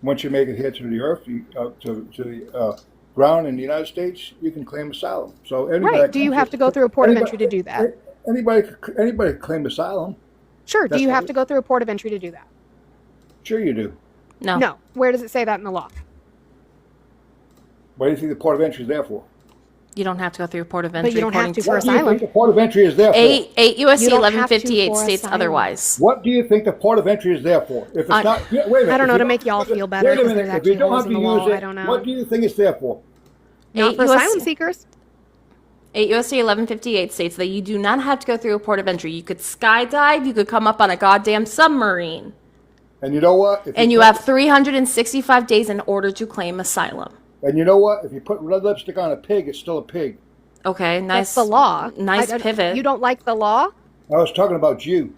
Once you make it here to the earth, to the ground in the United States, you can claim asylum. So anybody Right. Do you have to go through a port of entry to do that? Anybody can claim asylum. Sure. Do That's you what have it- to go through a port of entry to do that? Sure you do. No. No. Where does it say that in the law? What do you think the port of entry is there for? You don't have to go through a port of entry. you don't have according to to for What do you asylum. think the port of entry is there for? 8 USC You don't have to 1158 for states asylum. otherwise. What do you think the port of entry is there for? If it's I- not, wait a minute. I don't if know, you to make y'all feel better, Wait a 'cause minute. there's If you actually don't holes have in to the wall, use I it, don't know. what do you think it's there for? Not 8 for USC asylum seekers. 8 USC 1158 states that you do not have to go through a port of entry. You could skydive, you could come up on a goddamn submarine, And you know what? If and you put- have 365 days in order to claim asylum. And you know what? If you put red lipstick on a pig, it's still a pig. Okay, nice. That's the law. Nice I- pivot. You don't like the law? I was talking about you.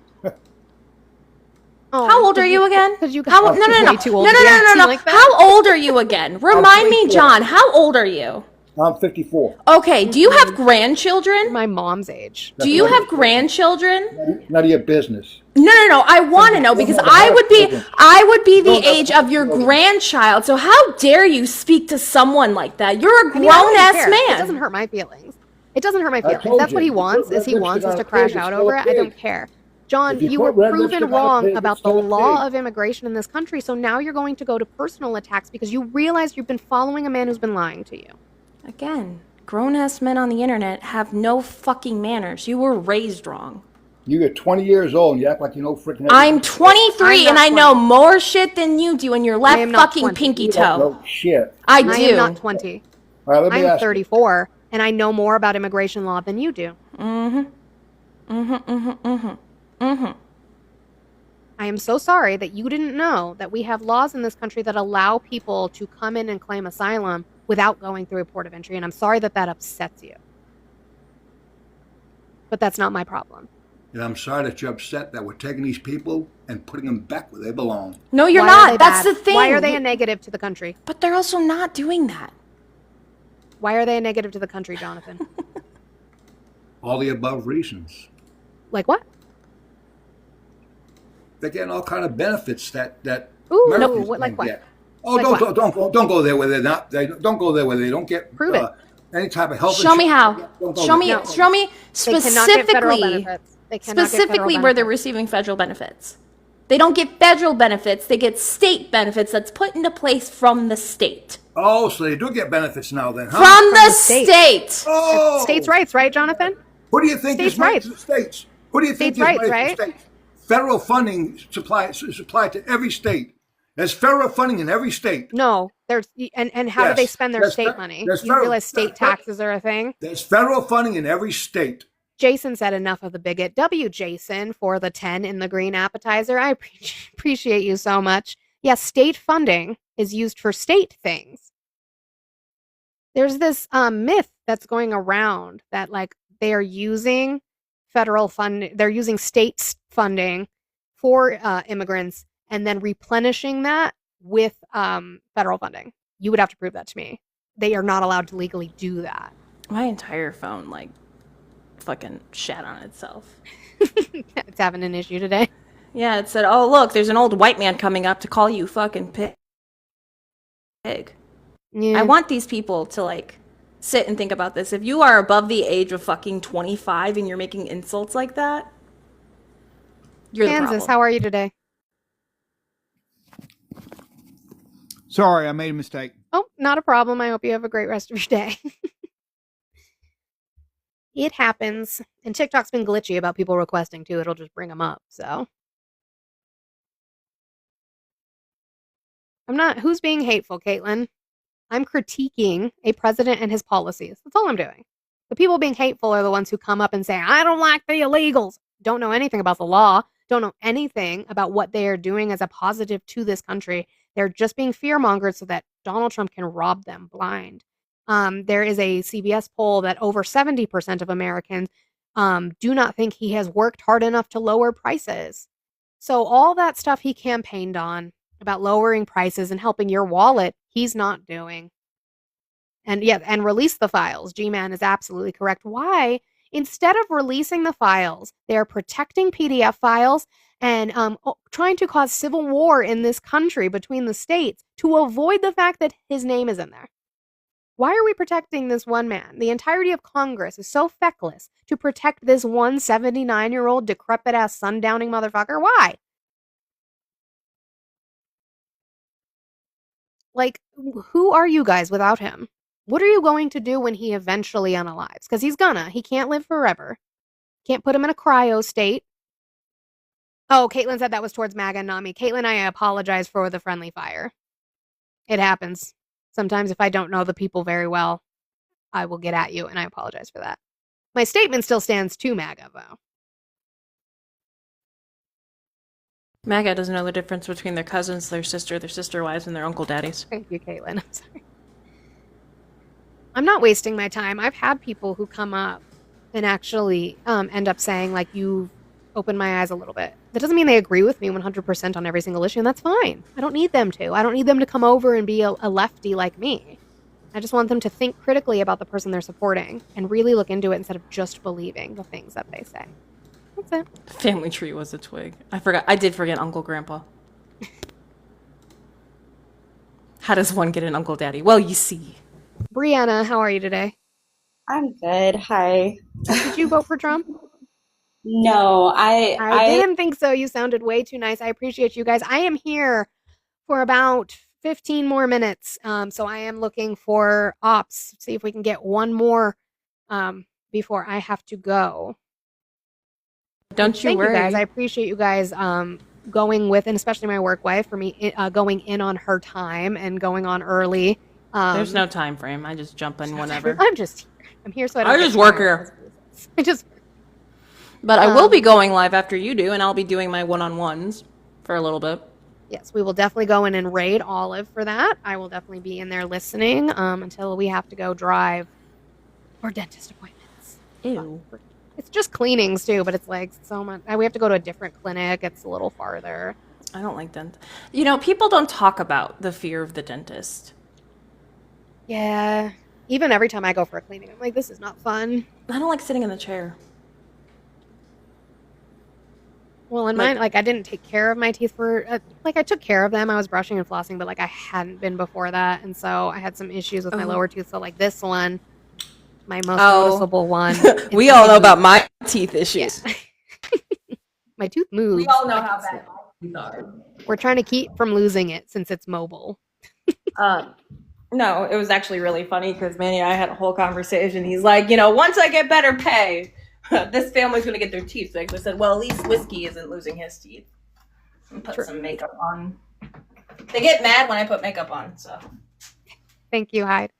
Oh, How old are you again? Because you How, guys no, no, are no, way too old no, to no, be no, no, acting no. like that. How old are you again? Remind me, 24. John. How old are you? I'm 54. Okay. Do you have grandchildren? My mom's age. Do you have grandchildren? None of your business. No. I want to know because I would be the age of your grandchild. So how dare you speak to someone like that? You're a I mean, I don't grown ass care. It doesn't man. hurt my feelings. It doesn't hurt my feelings. told That's what he you. wants. Put Is he red wants lipstick us on to a crash pig, out it's over it. still I a don't pig. care. John, If you you put were red proven lipstick on a wrong pig, about it's the still a law pig. of immigration in this country. So now you're going to go to personal attacks because you realize you've been following a man who's been lying to you. Again, grown-ass men on the internet have no fucking manners. You were raised wrong. You get 20 years old and you act like you know freaking I'm everything. 23 I'm and not I know 20. more shit than you do in your I left am not fucking 20. pinky You don't toe. know shit. I I do. am not 20. All right, let me I'm ask you. 34, and I know more about immigration law than you do. I am so sorry that you didn't know that we have laws in this country that allow people to come in and claim asylum without going through a port of entry, and I'm sorry that that upsets you. But that's not my problem. And I'm sorry that you're upset that we're taking these people and putting them back where they belong. No, you're Why are they not. That's bad? the thing. Why are they a negative to the country? But they're also not doing that. Why are they a negative to the country, Jonathan? All the above reasons. Like what? They're getting all kind of benefits that Ooh, Americans what, like can't what? get. Oh, Like what? don't go there where they're not. Don't go there where they don't get Prove it. any type of health Show me insurance. how. Don't go Show me. there. Show me They cannot get federal specifically. benefits. They cannot get federal Specifically where they're benefits. receiving federal benefits. They don't get federal benefits. They get state benefits that's put into place from the state. Oh, so they do get benefits now then, huh? From the state. state. Oh, States' rights, right, Jonathan? Who do you think States' is money rights. to the states? Who do you think States' is rights, money right? to the states? Federal funding supplied to every state. There's federal funding in every state. No, there's and how do they Yes, spend their there's state fe- money? there's You federal- realize state taxes are a thing? There's federal funding in every state. Jason said enough of the bigot. W. Jason for the 10 in the green appetizer. I appreciate you so much. Yes, state funding is used for state things. There's this myth that's going around that like they are using federal funding, they're using state funding for immigrants and then replenishing that with federal funding. You would have to prove that to me. They are not allowed to legally do that. My entire phone, like, fucking shat on itself. It's having an issue today. Yeah, it said, oh, look, there's an old white man coming up to call you fucking pig. Yeah. I want these people to, like, sit and think about this. If you are above the age of fucking 25 and you're making insults like that, you're the Kansas, problem. how are you today? Sorry, I made a mistake. Oh, not a problem. I hope you have a great rest of your day. It happens. And TikTok's been glitchy about people requesting too. It'll just bring them up. So who's being hateful, Caitlin? I'm critiquing a president and his policies. That's all I'm doing. The people being hateful are the ones who come up and say, I don't like the illegals. Don't know anything about the law. Don't know anything about what they are doing as a positive to this country. They're just being fearmongers so that Donald Trump can rob them blind. There is a CBS poll that over 70% of Americans do not think he has worked hard enough to lower prices. So all that stuff he campaigned on about lowering prices and helping your wallet, he's not doing. And yeah, and release the files. G-Man is absolutely correct. Why? Instead of releasing the files, they're protecting PDF files and trying to cause civil war in this country between the states to avoid the fact that his name is in there. Why are we protecting this one man? The entirety of Congress is so feckless to protect this one 79-year-old decrepit-ass sundowning motherfucker. Why? Like, who are you guys without him? What are you going to do when he eventually unalives? Because he's gonna. He can't live forever. Can't put him in a cryo state. Oh, Caitlin said that was towards MAGA and not me. Caitlin, I apologize for the friendly fire. It happens. Sometimes if I don't know the people very well, I will get at you, and I apologize for that. My statement still stands to MAGA, though. MAGA doesn't know the difference between their cousins, their sister wives, and their uncle daddies. Thank you, Caitlin. I'm sorry. I'm not wasting my time. I've had people who come up and actually end up saying, like, you've opened my eyes a little bit. That doesn't mean they agree with me 100% on every single issue, and that's fine. I don't need them to. I don't need them to come over and be a lefty like me. I just want them to think critically about the person they're supporting and really look into it instead of just believing the things that they say. That's it. Family tree was a twig. I did forget Uncle Grandpa. How does one get an Uncle Daddy? Well, you see. Brianna, how are you today? I'm good. Hi. Did you vote for Trump? No, I didn't think so. You sounded way too nice. I appreciate you guys. I am here for about 15 more minutes. So I am looking for ops. See if we can get one more before I have to go. Don't you Thank worry. you guys. I appreciate you guys going with, and especially my work wife, for me going in on her time and going on early. There's no time frame. I just jump in whenever. I'm here so I don't I get just work tired. I just But I will be going live after you do, and I'll be doing my one-on-ones for a little bit. Yes, we will definitely go in and raid Olive for that. I will definitely be in there listening until we have to go drive for dentist appointments. Ew. It's just cleanings too, but it's like so much. We have to go to a different clinic. It's a little farther. I don't like dent. You know, people don't talk about the fear of the dentist. Yeah. Even every time I go for a cleaning, I'm like, this is not fun. I don't like sitting in the chair. Well, in mine, like I didn't take care of my teeth for, like I took care of them. I was brushing and flossing, but like I hadn't been before that. And so I had some issues with my lower tooth. So like this one, my most noticeable one. We all know about my teeth issues. Yeah. My tooth moves. We all know how bad my teeth are. We're trying to keep from losing it since it's mobile. No, it was actually really funny because Manny and I had a whole conversation. He's like, you know, once I get better pay, this family's going to get their teeth fixed. I said, well, at least Whiskey isn't losing his teeth. And put some makeup on. They get mad when I put makeup on, so. Thank you, Hyde.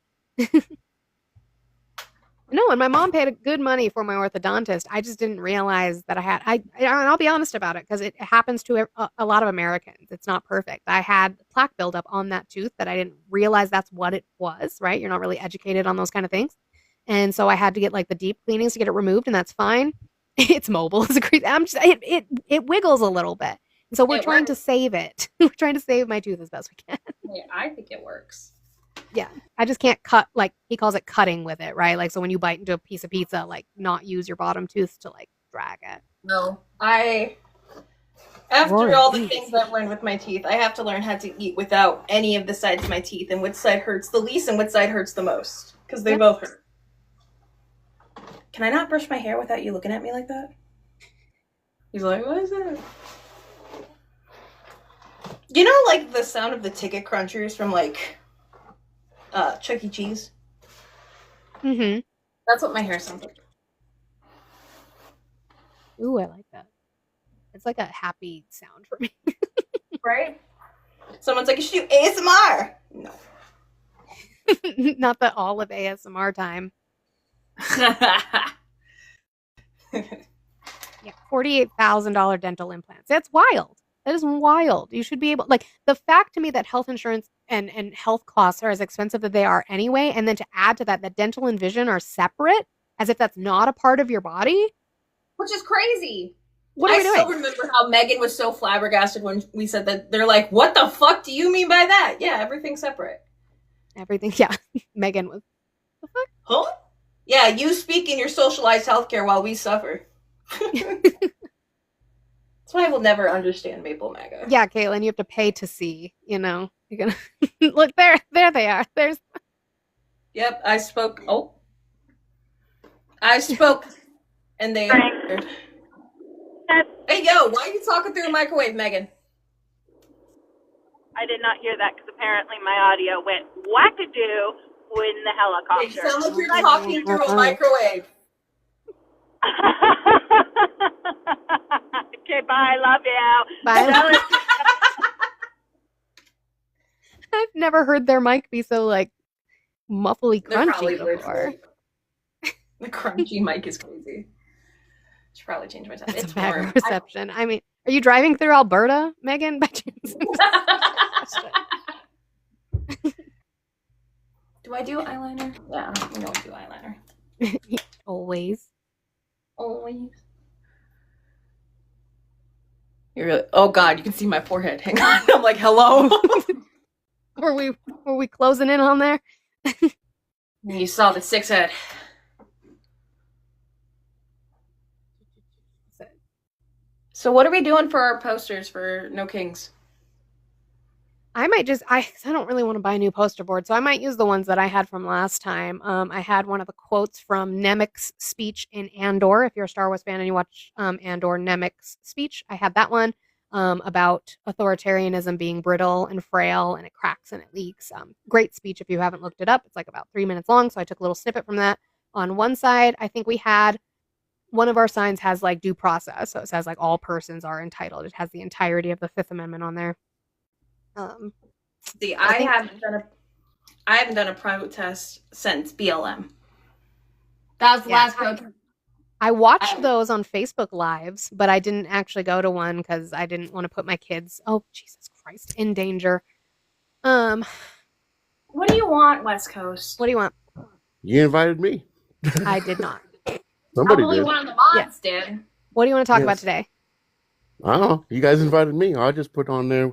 No, and my mom paid good money for my orthodontist. I just didn't realize that I had. I'll be honest about it because it happens to a lot of Americans. It's not perfect. I had plaque buildup on that tooth that I didn't realize that's what it was. Right? You're not really educated on those kind of things, and so I had to get like the deep cleanings to get it removed, and that's fine. It's mobile. It's crazy. It wiggles a little bit, and so we're trying to save it. We're trying to save my tooth as best we can. Yeah, I think it works. Yeah, I just can't cut, like he calls it cutting with it, right? Like so when you bite into a piece of pizza, like not use your bottom tooth to like drag it. No, after all the things I've learned with my teeth, I have to learn how to eat without any of the sides of my teeth and which side hurts the least and which side hurts the most because they both hurt. Can I not brush my hair without you looking at me like that? He's like, what is it? You know, like the sound of the ticket crunchers from like Chuck E. Cheese? Mm-hmm. That's what my hair sounds like. Ooh, I like that. It's like a happy sound for me. Right? Someone's like, you should do ASMR. No. Not the all of ASMR time. Yeah, $48,000 dental implants. That's wild. That is wild. You should be able, like, the fact to me that health insurance and health costs are as expensive as they are anyway, and then to add to that dental and vision are separate, as if that's not a part of your body. Which is crazy. What are we doing? I still remember how Megan was so flabbergasted when we said that. They're like, what the fuck do you mean by that? Yeah, everything's separate. Everything, yeah. Megan was, the fuck? Huh? Yeah, you speak in your socialized healthcare while we suffer. That's why I will never understand Maple MAGA. Yeah, Caitlin, you have to pay to see, you know. You're gonna look there they are. There's Yep, I spoke and they answered. Hey yo, why are you talking through a microwave, Megan? I did not hear that because apparently my audio went wackadoo when the helicopter. You sound like you're talking through a microwave. Okay, bye. Love you. Bye. I've never heard their mic be so like muffly crunchy before. The crunchy mic is crazy. Should probably change my time. It's a bad reception. I mean, are you driving through Alberta, Megan? By chance? Do I do eyeliner? Yeah, you know I do eyeliner. Always. You're really, oh god, you can see my forehead. Hang on. I'm like, hello. Were we closing in on there? You saw the 6 head. So what are we doing for our posters for No Kings? I might just I don't really want to buy a new poster board, so I might use the ones that I had from last time. I had one of the quotes from Nemec's speech in Andor. If you're a Star Wars fan and you watch Andor, Nemec's speech, I had that one. about authoritarianism being brittle and frail, and it cracks and it leaks. Great speech if you haven't looked it up. It's like about 3 minutes long, so I took a little snippet from that. On one side, I think we had one of our signs has like due process, so it says like all persons are entitled. It has the entirety of the Fifth Amendment on there. See, I think- I haven't done a protest since BLM. That was the last protest. I watched those on Facebook Lives, but I didn't actually go to one because I didn't want to put my kids, oh Jesus Christ, in danger. What do you want, West Coast? What do you want? You invited me. I did not. Somebody Probably did. one of the mods did. What do you want to talk Yes. about today? I don't know. You guys invited me. I just put on there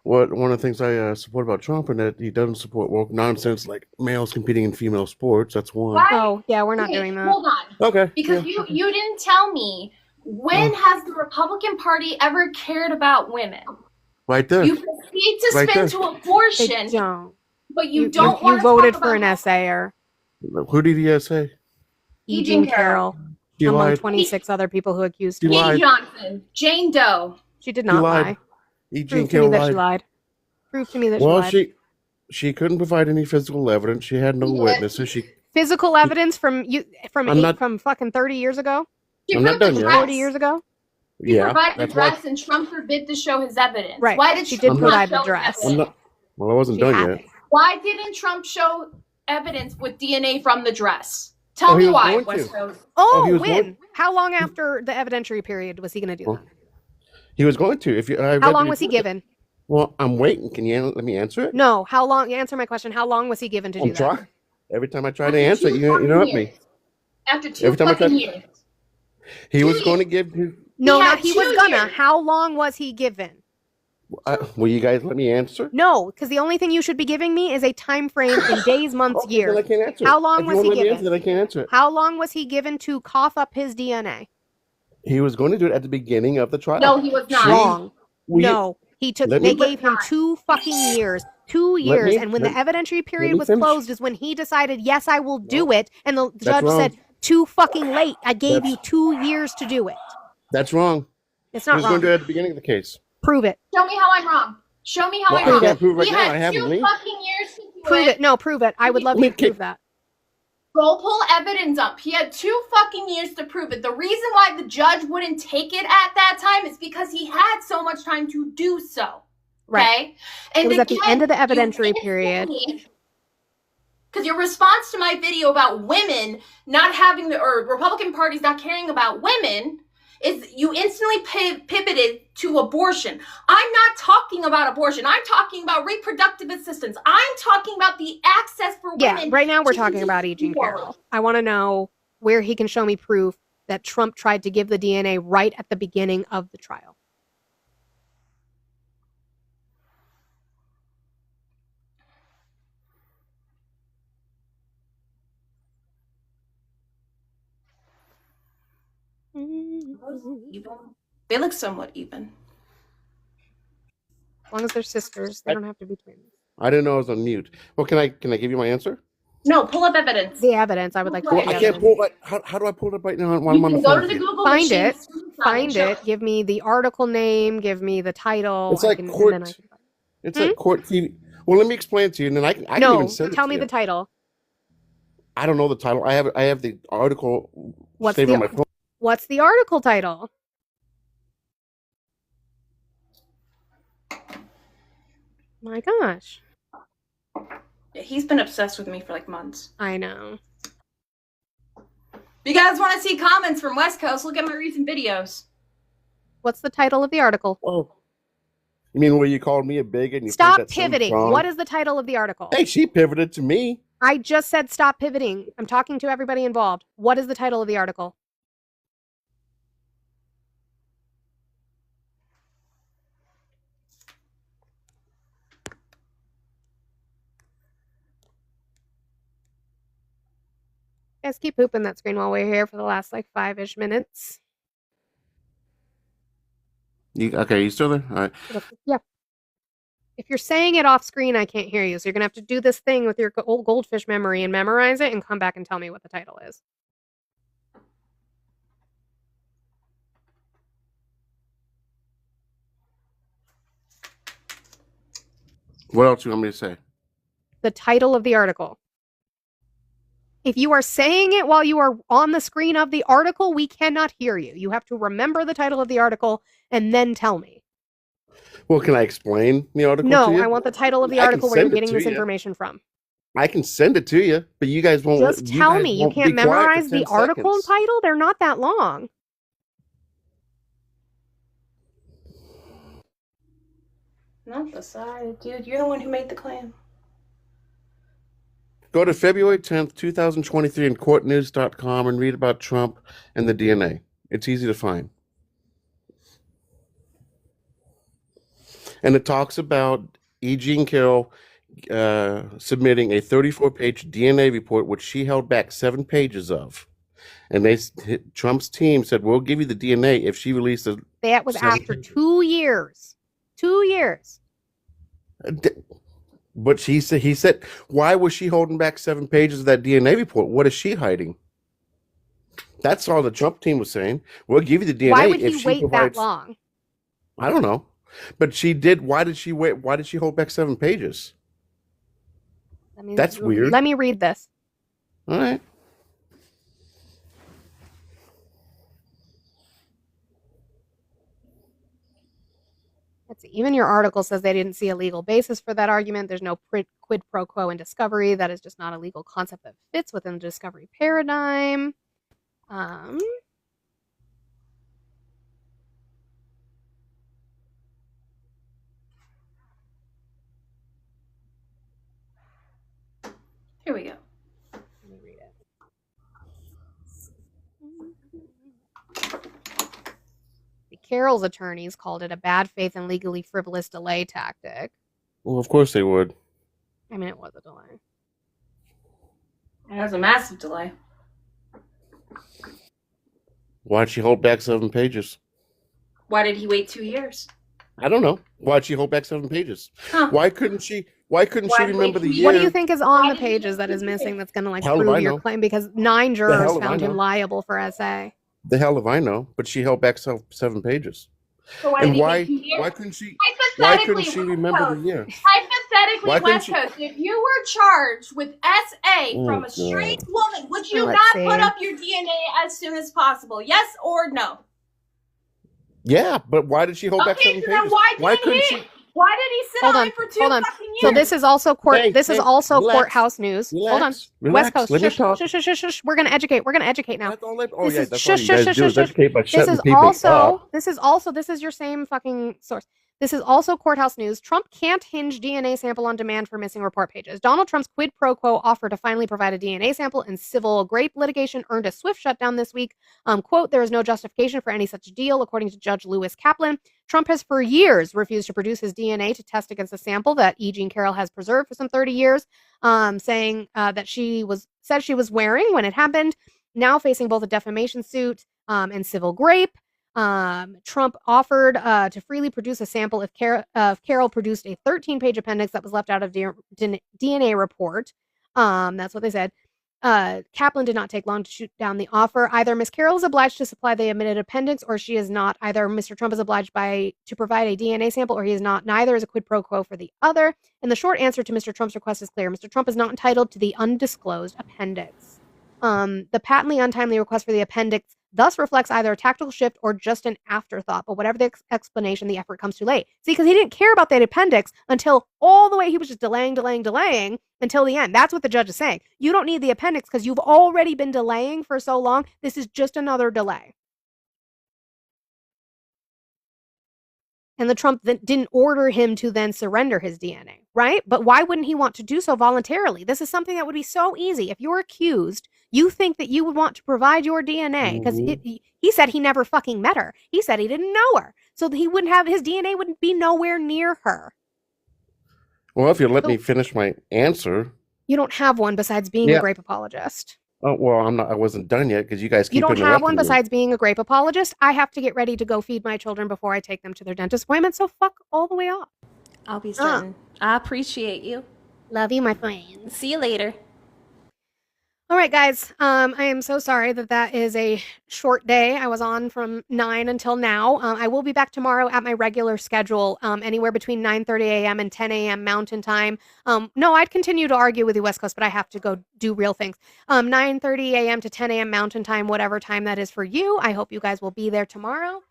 what one of the things I support about Trump, and that he doesn't support woke nonsense like males competing in female sports. That's one. Why? Oh, yeah, we're not Okay, doing that. Hold on. Okay. Because yeah. you didn't tell me, when has the Republican Party ever cared about women? Right there. You proceed to Right spend there. to They abortion, don't. but you don't You want to voted talk for about an essayer, Who did he say? E. Jean Jean Carroll, She among lied. 26 other people who accused She her. lied. Katie Johnson, Jane Doe. She did She not lied. lie. E. Jean Prove to me Carroll that she lied. lied. Prove to me that Well, she lied. she couldn't provide any physical evidence. She had no Yeah. witnesses. She. Physical evidence from I'm not- from fucking 30 years ago, She I'm not proved the done yet. dress. 40 years ago. She Yeah, provided the that's why. dress, and Trump forbid to show his evidence. Right. Why did She Trump did not provide the show his dress. I'm evidence? not. Well, I wasn't She done had yet. it. Why didn't Trump show evidence with DNA from the dress? Tell Oh, he me was why, going West to. Coast. Oh, he was when? going- How long after the evidentiary period was he going to do Oh, that? He was going to. If you, I read How the long was he report. given? Well, I'm waiting. Can you let me answer it? No. How long? Answer my question. How long was he given to do I'm that? trying. Every time I try After to answer, two you fucking interrupt years. me. After 2 Every time I fucking try- years. He was 2 going to years. give his. No, He not had he was 2 gonna. years. How long was he given? Will you guys let me answer? No, because the only thing you should be giving me is a time frame in days, months, Okay, then I years. can't answer. How it. long If was you won't he let me given? answer, then I can't answer it. How long was he given to cough up his DNA? He was going to do it at the beginning of the trial. No, he was not. Wrong. Will you- No, he took. Let They me- gave him 2 fucking years. 2 Let years, me- and when let- the evidentiary period me was finish. closed, is when he decided, yes, I will do it, and the That's judge wrong. said, too fucking late. I gave you That's- 2 years to do it. That's wrong. It's He not was going wrong. to do it at the beginning of the case. Prove it. Show me how I'm wrong. Show me how Well, I'm I wrong. can't prove right He now. I had have a 2 link. fucking years to do Prove it. No, prove it. I would love Let me you to prove kick- that. Go pull evidence up. He had 2 fucking years to prove it. The reason why the judge wouldn't take it at that time is because he had so much time to do so. Right. Okay? And It was at the end of the evidentiary you period. Because your response to my video about women not having or Republican parties not caring about women is you instantly pivoted to abortion. I'm not talking about abortion. I'm talking about reproductive assistance. I'm talking about the access for Yeah, women. right now we're to talking about E. Jean explore. Carroll. I want to know where he can show me proof that Trump tried to give the DNA right at the beginning of the trial. Even. They look somewhat even. As long as they're sisters, they don't have to be twins. I didn't know I was on mute. Well, can I give you my answer? No, pull up evidence. The evidence, I would like to Well, see Well, the I can't evidence. pull. How do I pull it up right now while I'm You on the can go phone? to the with you? Google Find machine, it. screenshot and Find show it. Give me the article name. Give me the title. It's like and court. then I can find It's like court TV. Well, let me explain it to you, and then I can it. No, even send it tell to me you. the title. I don't know the title. I have the article What's saved the on my phone. What's the article title? My gosh, Yeah, he's been obsessed with me for like months. I know. If you guys want to see comments from West Coast, look at my recent videos. What's the title of the article? Oh, you mean where you called me a bigot? And you Stop said that sounds pivoting. wrong? What is the title of the article? Hey, she pivoted to me. I just said stop pivoting. I'm talking to everybody involved. What is the title of the article? Guys, keep pooping that screen while we're here for the last like 5-ish minutes. Okay, you still there? All right. Yeah. If you're saying it off screen, I can't hear you. So you're going to have to do this thing with your old goldfish memory and memorize it and come back and tell me what the title is. What else you want me to say? The title of the article. If you are saying it while you are on the screen of the article, we cannot hear you. You have to remember the title of the article and then tell me. Well, can I explain the article to No, you? I want the title of the I can article where you're send it getting to this you. information from. I can send it to you, but you guys won't. Just tell me. You can't memorize the article and title. title? They're not that long. Not the side, dude. You're the one who made the claim. Go to February 10th, 2023 in courtnews.com and read about Trump and the DNA. It's easy to find. And it talks about E. Jean Carroll submitting a 34-page DNA report, which she held back 7 pages of. And Trump's team said, we'll give you the DNA if she releases. That was after 2 years. 2 years. But he said, why was she holding back 7 pages of that DNA report? What is she hiding? That's all the Trump team was saying. We'll give you the DNA. Why would if he she wait provides... that long? I don't know. But she did. Why did she wait? Why did she hold back 7 pages? That's weird. Let me read this. All right. Let's see. Even your article says they didn't see a legal basis for that argument. There's no quid pro quo in discovery. That is just not a legal concept that fits within the discovery paradigm. Here we go. Let me read it. The Carroll's attorneys called it a bad faith and legally frivolous delay tactic. Well, of course they would. I mean, it was a delay. It was a massive delay. Why'd she hold back 7 pages? Why did he wait 2 years? I don't know. Why'd she hold back 7 pages? Huh. Why couldn't she remember the year? What do you think is on the pages that is missing that's going to like Hell if prove I your know. claim? Because 9 jurors hell if I found him know. liable for SA. The hell if I know? But she held back 7 pages. So And did he why wait 2 years? couldn't she Hypothetically, remember the year? Hypothetically, Why couldn't West she- Coast, if you were charged with SA Oh, from a God. straight woman, would you Let's not see. put up your DNA as soon as possible? Yes or no? Yeah, but why did she hold back Okay, 7 so then pages? why didn't couldn't he? she? Why did he sit Hold on on, it for 2 hold on. fucking years? So this is also Hey, this is hey, also relax. courthouse news. Hold on. Relax. West Coast. Let me Shush, talk. shush, shush, shush, shush. We're gonna educate. We're gonna educate now. That's all that's This is- all shush, you shush, guys shush, do is shush. educate by This shutting is people up. this is your same fucking source. This is also courthouse news. Trump can't hinge DNA sample on demand for missing report pages. Donald Trump's quid pro quo offer to finally provide a DNA sample in civil grape litigation earned a swift shutdown this week. Quote, there is no justification for any such deal, according to Judge Lewis Kaplan. Trump has for years refused to produce his DNA to test against a sample that E. Jean Carroll has preserved for some 30 years, saying that she was wearing when it happened, now facing both a defamation suit and civil grape. Trump offered to freely produce a sample if Carroll produced a 13-page appendix that was left out of DNA report. That's what they said. Kaplan did not take long to shoot down the offer. Either Ms. Carroll is obliged to supply the omitted appendix, or she is not. Either Mr. Trump is obliged to provide a DNA sample, or he is not. Neither is a quid pro quo for the other. And the short answer to Mr. Trump's request is clear. Mr. Trump is not entitled to the undisclosed appendix. The patently untimely request for the appendix thus reflects either a tactical shift or just an afterthought. But whatever the explanation, the effort comes too late. See, because he didn't care about that appendix until all the way. He was just delaying until the end. That's what the judge is saying. You don't need the appendix because you've already been delaying for so long. This is just another delay. And the Trump didn't order him to then surrender his DNA, right? But why wouldn't he want to do so voluntarily? This is something that would be so easy. If you're accused, you think that you would want to provide your DNA because he said he never fucking met her. He said he didn't know her. So he wouldn't have, his DNA wouldn't be nowhere near her. Well, if you let me finish my answer. You don't have one besides being a grape apologist. Oh, well, I wasn't done yet because you guys keep You don't have one interrupting me. besides being a grape apologist. I have to get ready to go feed my children before I take them to their dentist appointment. So fuck all the way off. I'll be certain. I appreciate you. Love you, my friends. See you later. All right, guys. I am so sorry that is a short day. I was on from 9 until now. I will be back tomorrow at my regular schedule, anywhere between 9:30 a.m. and 10 a.m. Mountain Time. No, I'd continue to argue with you, West Coast, but I have to go do real things. 9:30 a.m. to 10 a.m. Mountain Time, whatever time that is for you. I hope you guys will be there tomorrow.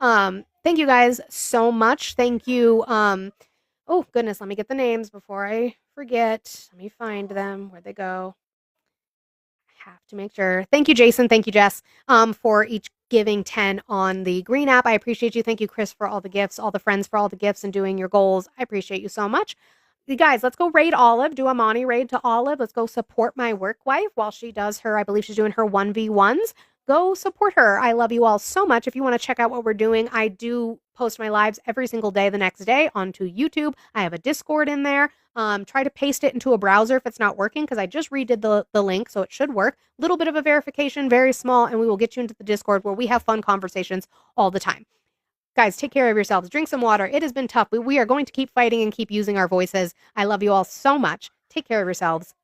Thank you guys so much. Thank you. Oh goodness, let me get the names before I forget. Let me find them. Where'd they go? Have to make sure. Thank you, Jason. Thank you, Jess, for each giving 10 on the green app. I appreciate you. Thank you, Chris, for all the gifts, all the friends for all the gifts and doing your goals. I appreciate you so much. You guys, let's go raid Olive, do a Monty raid to Olive. Let's go support my work wife while she does her, I believe she's doing her 1v1s. Go support her. I love you all so much. If you want to check out what we're doing, I do post my lives every single day the next day onto YouTube. I have a Discord in there. Try to paste it into a browser if it's not working, because I just redid the link, so it should work. Little bit of a verification, very small, and we will get you into the Discord where we have fun conversations all the time. Guys, take care of yourselves. Drink some water. It has been tough. We are going to keep fighting and keep using our voices. I love you all so much. Take care of yourselves.